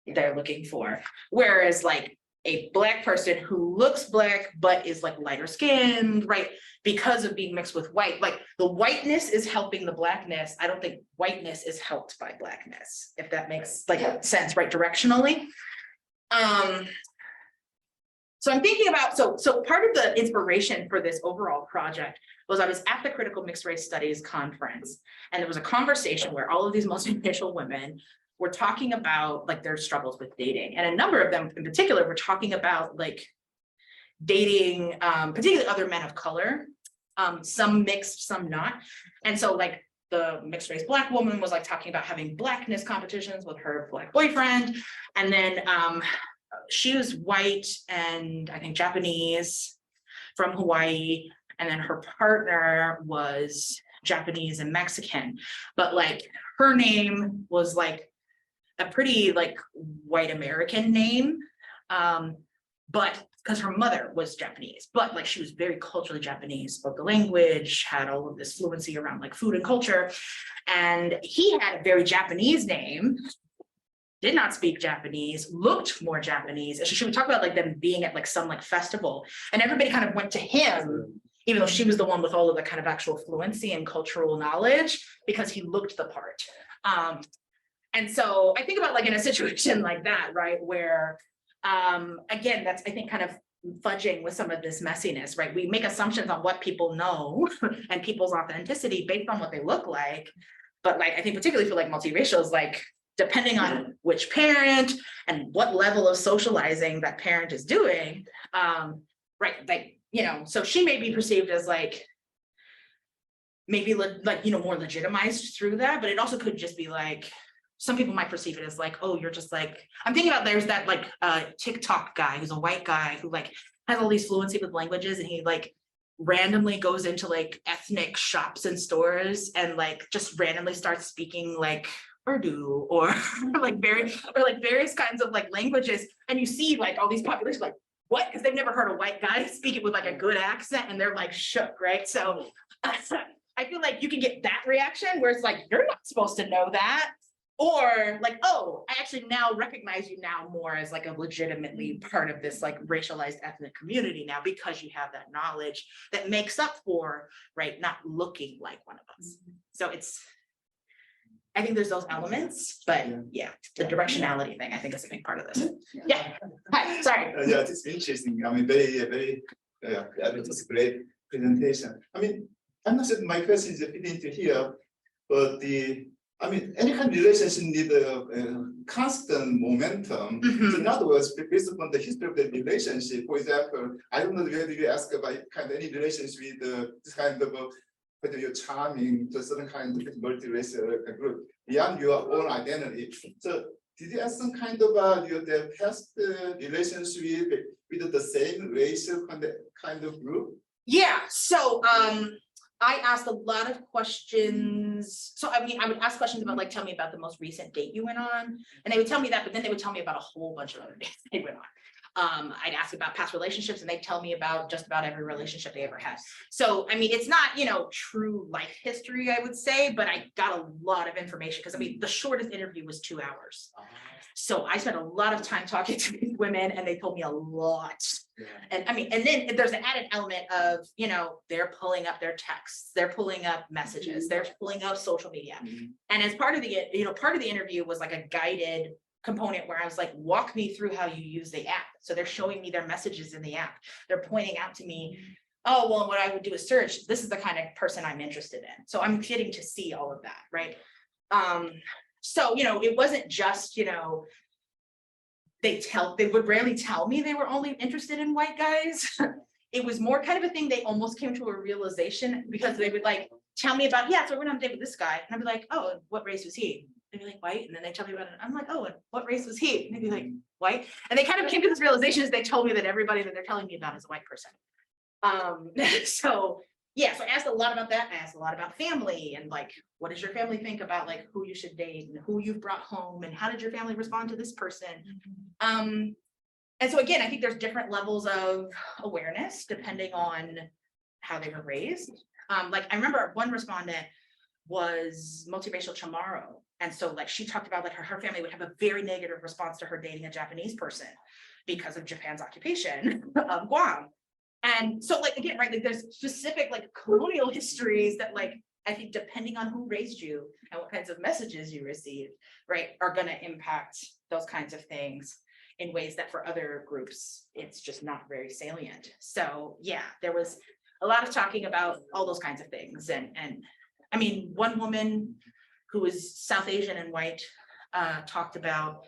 Speaker 2: they're looking for. Whereas like a Black person who looks Black, but is like lighter skinned, right? Because of being mixed with white, like the whiteness is helping the Blackness. I don't think whiteness is helped by Blackness, if that makes like sense, right? Directionally. So I'm thinking about, so part of the inspiration for this overall project was I was at the Critical Mixed Race Studies conference, and there was a conversation where all of these multiracial women were talking about like their struggles with dating. And a number of them in particular were talking about like dating, particularly other men of color, some mixed, some not. And so like the mixed race Black woman was like talking about having Blackness competitions with her Black boyfriend. And then she was white and I think Japanese from Hawaii. And then her partner was Japanese and Mexican, but like her name was like a pretty like white American name. But because her mother was Japanese, but like she was very culturally Japanese, spoke the language, had all of this fluency around like food and culture. And he had a very Japanese name, did not speak Japanese, looked more Japanese. And she would talk about like them being at like some like festival, and everybody kind of went to him, even though she was the one with all of the kind of actual fluency and cultural knowledge, because he looked the part. And so I think about like in a situation like that, right, where again, that's I think kind of fudging with some of this messiness, right? We make assumptions on what people know and people's authenticity based on what they look like. But like, I think particularly for like multiracials, like depending on which parent and what level of socializing that parent is doing, right, like, you know, so she may be perceived as like, maybe like, you know, more legitimized through that, but it also could just be like, some people might perceive it as like, oh, you're just like, I'm thinking about there's that like TikTok guy who's a white guy who like has all these fluency with languages, and he like randomly goes into like ethnic shops and stores and like just randomly starts speaking like Urdu or like various kinds of like languages, and you see like all these populations like, what? Because they've never heard a white guy speak it with like a good accent, and they're like shook, right? So I feel like you can get that reaction where it's like, you're not supposed to know that. Or like, oh, I actually now recognize you now more as like a legitimately part of this like racialized ethnic community now, because you have that knowledge that makes up for, right, not looking like one of us. So it's, I think there's those elements, but yeah, the directionality thing, I think is a big part of this. Yeah, hi, sorry.
Speaker 6: Yeah, it's interesting. I mean, very, I mean, it's a great presentation. I mean, I'm not sure my question is fitting into here, but I mean, any kind of relationship need a constant momentum.
Speaker 2: Mhm.
Speaker 6: So in other words, based upon the history of the relationship, for example, I don't know whether you ask about kind of any relationship with this kind of whether you're charming to a certain kind of multiracial group beyond your own identity. So did you have some kind of your past relationship with the same racial kind of group?
Speaker 2: Yeah, so I asked a lot of questions. So I mean, I would ask questions about like, tell me about the most recent date you went on. And they would tell me that, but then they would tell me about a whole bunch of other dates they went on. I'd ask about past relationships, and they'd tell me about just about every relationship they ever had. So, I mean, it's not, you know, true life history, I would say, but I got a lot of information because I mean, the shortest interview was 2 hours. So I spent a lot of time talking to these women, and they told me a lot. And I mean, and then there's an added element of, you know, they're pulling up their texts, they're pulling up messages, they're pulling up social media. And as part of the, you know, part of the interview was like a guided component where I was like, walk me through how you use the app. So they're showing me their messages in the app. They're pointing out to me, oh, well, what I would do is search, this is the kind of person I'm interested in. So I'm getting to see all of that, right? So, you know, it wasn't just, you know, they would rarely tell me they were only interested in white guys. It was more kind of a thing, they almost came to a realization because they would like tell me about, yeah, so we're on a date with this guy. And I'd be like, oh, what race was he? They'd be like, white. And then they tell me about it. I'm like, oh, and what race was he? And they'd be like, white. And they kind of came to this realization as they told me that everybody that they're telling me about is a white person. So yeah, so I asked a lot about that. I asked a lot about family and like, what does your family think about like who you should date and who you've brought home and how did your family respond to this person? And so again, I think there's different levels of awareness depending on how they were raised. Like I remember one respondent was multiracial Chamorro. And so like she talked about like her family would have a very negative response to her dating a Japanese person because of Japan's occupation of Guam. And so like, again, right, like there's specific like colonial histories that like, I think depending on who raised you and what kinds of messages you received, right, are gonna impact those kinds of things in ways that for other groups, it's just not very salient. So yeah, there was a lot of talking about all those kinds of things. And I mean, one woman who was South Asian and white talked about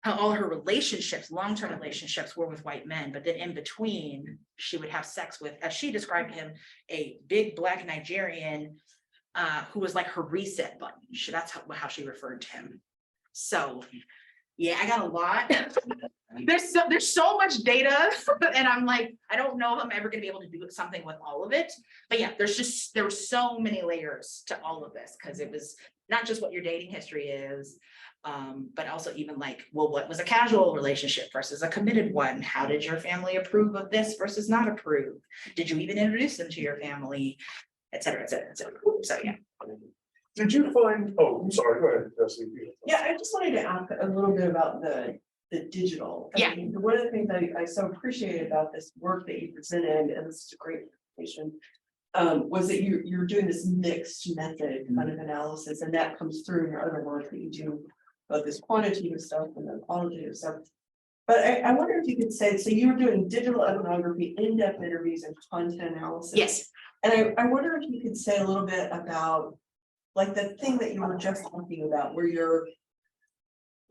Speaker 2: how all her relationships, long-term relationships were with white men, but then in between, she would have sex with, as she described him, a big Black Nigerian who was like her reset button. That's how she referred to him. So yeah, I got a lot. There's so much data, and I'm like, I don't know if I'm ever gonna be able to do something with all of it. But yeah, there were so many layers to all of this because it was not just what your dating history is, but also even like, well, what was a casual relationship versus a committed one? How did your family approve of this versus not approve? Did you even introduce them to your family, et cetera, et cetera, et cetera. So yeah.
Speaker 1: Did you find, oh, I'm sorry, go ahead, Jesse.
Speaker 4: Yeah, I just wanted to ask a little bit about the digital.
Speaker 2: Yeah.
Speaker 4: One of the things I so appreciated about this work that you presented, and this is a great presentation, was that you're doing this mixed method kind of analysis, and that comes through in your other work that you do, both this quantitative stuff and the qualitative stuff. But I wonder if you could say, so you were doing digital ethnography, in-depth interviews, and content analysis.
Speaker 2: Yes.
Speaker 4: And I wonder if you could say a little bit about, like, the thing that you were just talking about, where you're,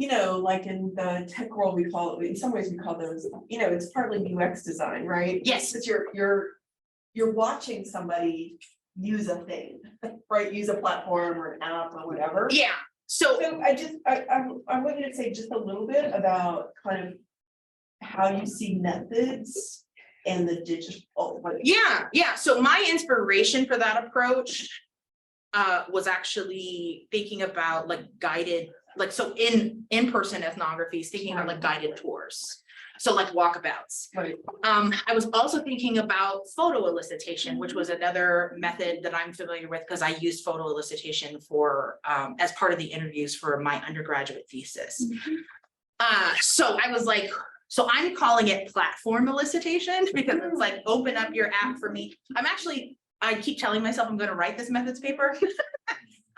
Speaker 4: like in the tech world, we call it, in some ways we call those, it's partly UX design, right?
Speaker 2: Yes.
Speaker 4: Because you're watching somebody use a thing, right? Use a platform or an app or whatever.
Speaker 2: Yeah. So
Speaker 4: So I wanted to say just a little bit about kind of how you see methods and the digital.
Speaker 2: yeah. So my inspiration for that approach was actually thinking about like guided, like, so in-person ethnographies, thinking about like guided tours. So like walkabouts.
Speaker 4: Right.
Speaker 2: I was also thinking about photo elicitation, which was another method that I'm familiar with because I used photo elicitation for as part of the interviews for my undergraduate thesis. So I was like, so I'm calling it platform elicitation because it's like open up your app for me. I keep telling myself I'm going to write this methods paper.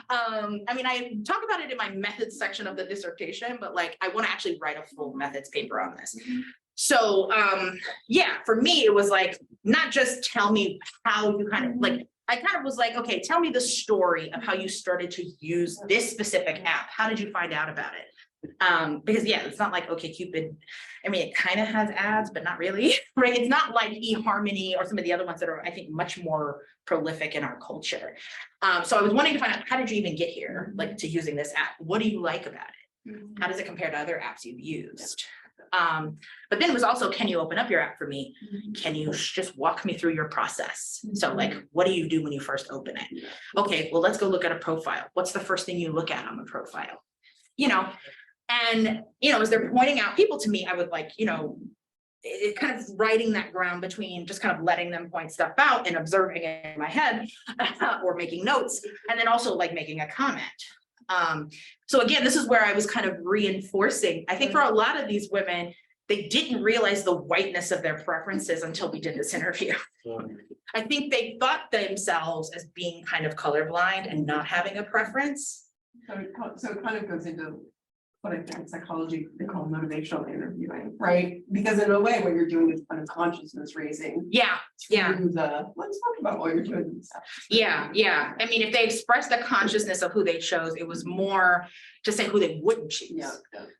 Speaker 2: I mean, I talk about it in my methods section of the dissertation, but like, I want to actually write a full methods paper on this. So, yeah, for me, it was like, not just tell me how you kind of like, I kind of was like, okay, tell me the story of how you started to use this specific app. How did you find out about it? Because yeah, it's not like OkCupid. I mean, it kind of has ads, but not really, right? It's not like eHarmony or some of the other ones that are, I think, much more prolific in our culture. So I was wanting to find out, how did you even get here, like, to using this app? What do you like about it? How does it compare to other apps you've used? But then it was also, can you open up your app for me? Can you just walk me through your process? So like, what do you do when you first open it? Okay, well, let's go look at a profile. What's the first thing you look at on the profile? And, as they're pointing out people to me, I would like, it kind of writing that ground between just kind of letting them point stuff out and observing it in my head or making notes, and then also like making a comment. So again, this is where I was kind of reinforcing, I think for a lot of these women, they didn't realize the whiteness of their preferences until we did this interview. I think they thought themselves as being kind of colorblind and not having a preference.
Speaker 4: So it kind of goes into what I think in psychology they call motivational interviewing, right? Because in a way, what you're doing is kind of consciousness raising.
Speaker 2: Yeah.
Speaker 4: Let's talk about what you're doing and stuff.
Speaker 2: Yeah. I mean, if they expressed the consciousness of who they chose, it was more to say who they wouldn't choose.
Speaker 4: Yeah.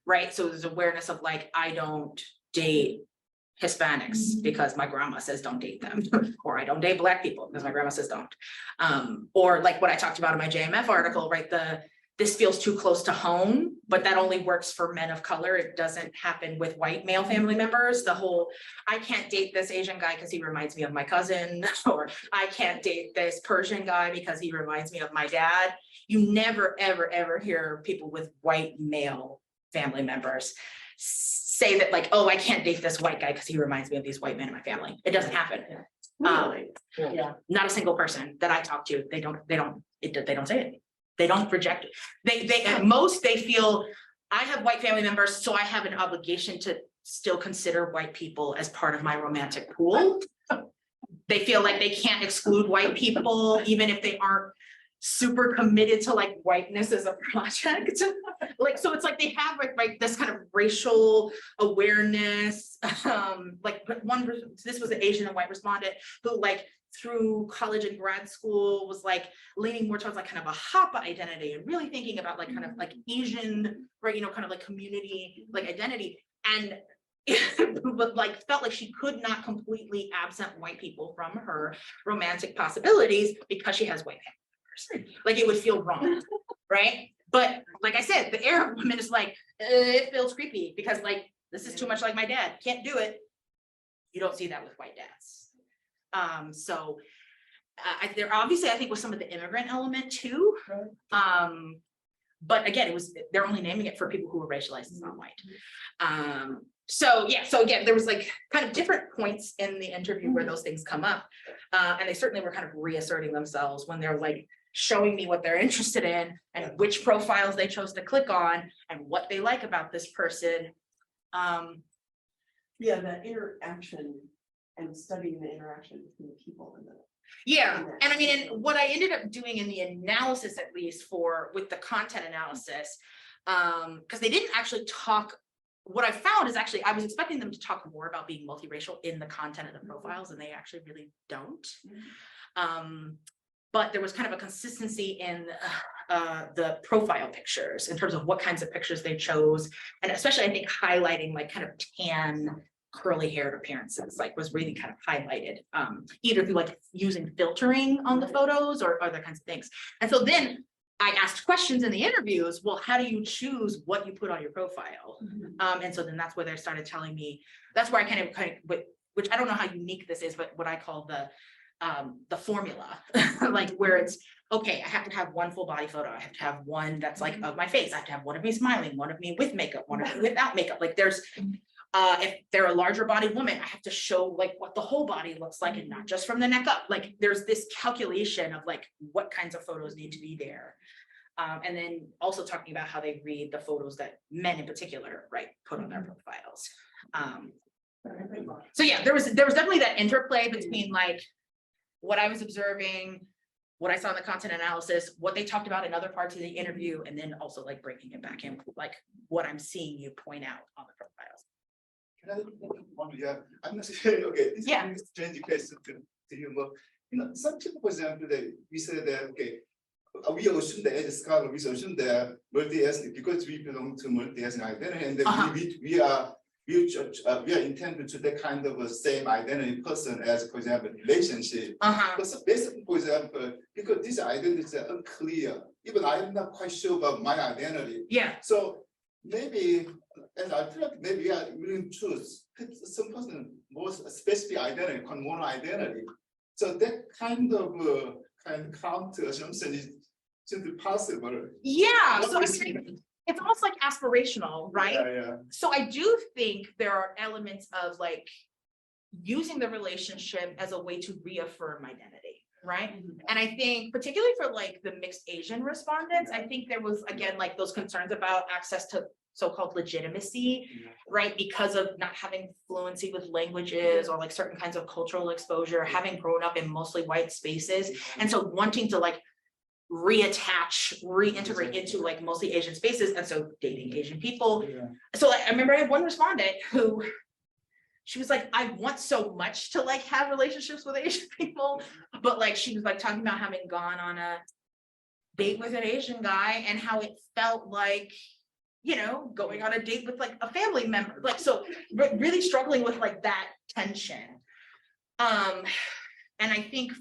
Speaker 2: Right. So there's awareness of like, I don't date Hispanics because my grandma says don't date them, or I don't date Black people because my grandma says don't. Or like what I talked about in my JMF article, right? This feels too close to home, but that only works for men of color. It doesn't happen with white male family members. The whole, I can't date this Asian guy because he reminds me of my cousin, or I can't date this Persian guy because he reminds me of my dad. You never, ever, ever hear people with white male family members say that like, oh, I can't date this white guy because he reminds me of these white men in my family. It doesn't happen.
Speaker 4: Yeah.
Speaker 2: Not a single person that I talk to, they don't say it. They don't project it. They at most they feel I have white family members, so I have an obligation to still consider white people as part of my romantic pool. They feel like they can't exclude white people, even if they aren't super committed to like whiteness as a project. Like, so it's like they have like this kind of racial awareness. Like this was an Asian and white respondent who like through college and grad school was like leaning more towards like kind of a Hapa identity and really thinking about like kind of like Asian, right, kind of like community like identity, and but like felt like she could not completely absent white people from her romantic possibilities because she has white family members. Like it would feel wrong, right? But like I said, the Arab woman is like, it feels creepy because like this is too much like my dad, can't do it. You don't see that with white dads. So there obviously I think was some of the immigrant element too. But again, they're only naming it for people who were racialized as non-white. So again, there was like kind of different points in the interview where those things come up. And they certainly were kind of reasserting themselves when they're like, showing me what they're interested in and which profiles they chose to click on and what they like about this person.
Speaker 4: Yeah, that interaction and studying the interaction between people and the.
Speaker 2: Yeah, and I mean, and what I ended up doing in the analysis, at least with the content analysis, because they didn't actually talk. What I found is actually, I was expecting them to talk more about being multiracial in the content of the profiles, and they actually really don't. But there was kind of a consistency in the profile pictures in terms of what kinds of pictures they chose, and especially I think highlighting like kind of tan, curly haired appearances, like was really kind of highlighted, either through like using filtering on the photos or other kinds of things. And so then I asked questions in the interviews, well, how do you choose what you put on your profile? And so then that's where they started telling me, that's where I kind of, which I don't know how unique this is, but what I call the formula, like where it's, okay, I have to have one full body photo. I have to have one that's like of my face. I have to have one of me smiling, one of me with makeup, one of me without makeup. Like there's, if they're a larger bodied woman, I have to show like what the whole body looks like and not just from the neck up. Like there's this calculation of like what kinds of photos need to be there. And then also talking about how they read the photos that men in particular, right, put on their profiles. So yeah, there was definitely that interplay between like what I was observing, what I saw in the content analysis, what they talked about in other parts of the interview, and then also like breaking it back in, like what I'm seeing you point out on the profiles.
Speaker 6: Can I, yeah, I'm not sure, okay, this
Speaker 2: Yeah.
Speaker 6: is a strange question to you, but, you know, some people, for example, we say that, okay, we assume that as a scholar, we assume that multi-ethnic, because we belong to multi-ethnic identity, and then we are intended to that kind of a same identity person as, for example, relationship. But so basically, for example, because these identities are unclear, even I'm not quite sure about my identity.
Speaker 2: Yeah.
Speaker 6: So maybe, and I feel like maybe we are willing to choose some person more specific identity, mono identity. So that kind of counter assumption is simply possible.
Speaker 2: Yeah. So
Speaker 6: What
Speaker 2: I
Speaker 6: do you
Speaker 2: mean,
Speaker 6: think?
Speaker 2: it's almost like aspirational, right?
Speaker 6: Yeah.
Speaker 2: So I do think there are elements of like using the relationship as a way to reaffirm identity, right? And I think particularly for like the mixed Asian respondents, I think there was again like those concerns about access to so-called legitimacy, right? Because of not having fluency with languages or like certain kinds of cultural exposure, having grown up in mostly white spaces. And so wanting to like reintegrate into like mostly Asian spaces. And so dating Asian people. So like, I remember I had one respondent who, she was like, I want so much to like have relationships with Asian people, but like, she was like talking about having gone on a date with an Asian guy and how it felt like, you know, going on a date with like a family member, like, so really struggling with like that tension. And I think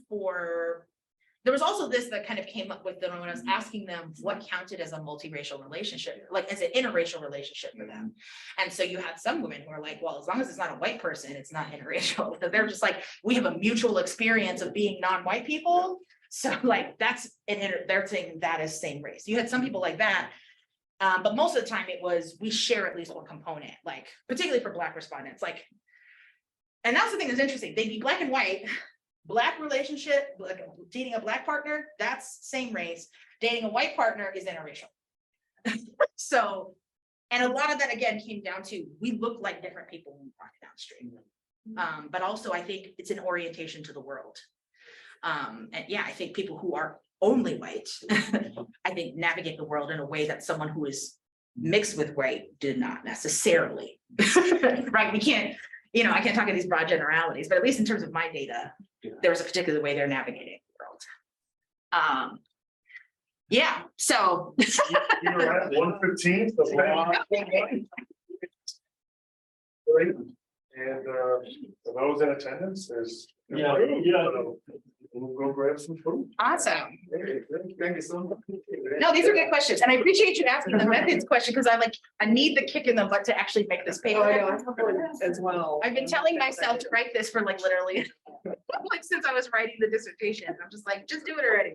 Speaker 2: there was also this that kind of came up with them when I was asking them what counted as a multiracial relationship, like as an interracial relationship for them. And so you had some women who are like, well, as long as it's not a white person, it's not interracial. They're just like, we have a mutual experience of being non-white people. So like that's they're saying that is same race. You had some people like that. But most of the time it was, we share at least one component, like particularly for Black respondents, like, and that's the thing that's interesting. They'd be Black and white. Black relationship, like dating a Black partner, that's same race. Dating a white partner is interracial. So, and a lot of that again came down to, we look like different people when we walk down the street. But also I think it's an orientation to the world. And yeah, I think people who are only white, I think navigate the world in a way that someone who is mixed with white did not necessarily, right? We can't, you know, I can't talk in these broad generalities, but at least in terms of my data, there was a particular way they're navigating the world. Yeah, so.
Speaker 1: You're at 1:15. Great. And for those in attendance, there's. We'll go grab some food.
Speaker 2: Awesome.
Speaker 6: Thank you so much.
Speaker 2: No, these are good questions. And I appreciate you asking the methods question because I need the kick in the butt to actually make this paper.
Speaker 4: As well.
Speaker 2: I've been telling myself to write this for like literally like since I was writing the dissertation. I'm just like, just do it already.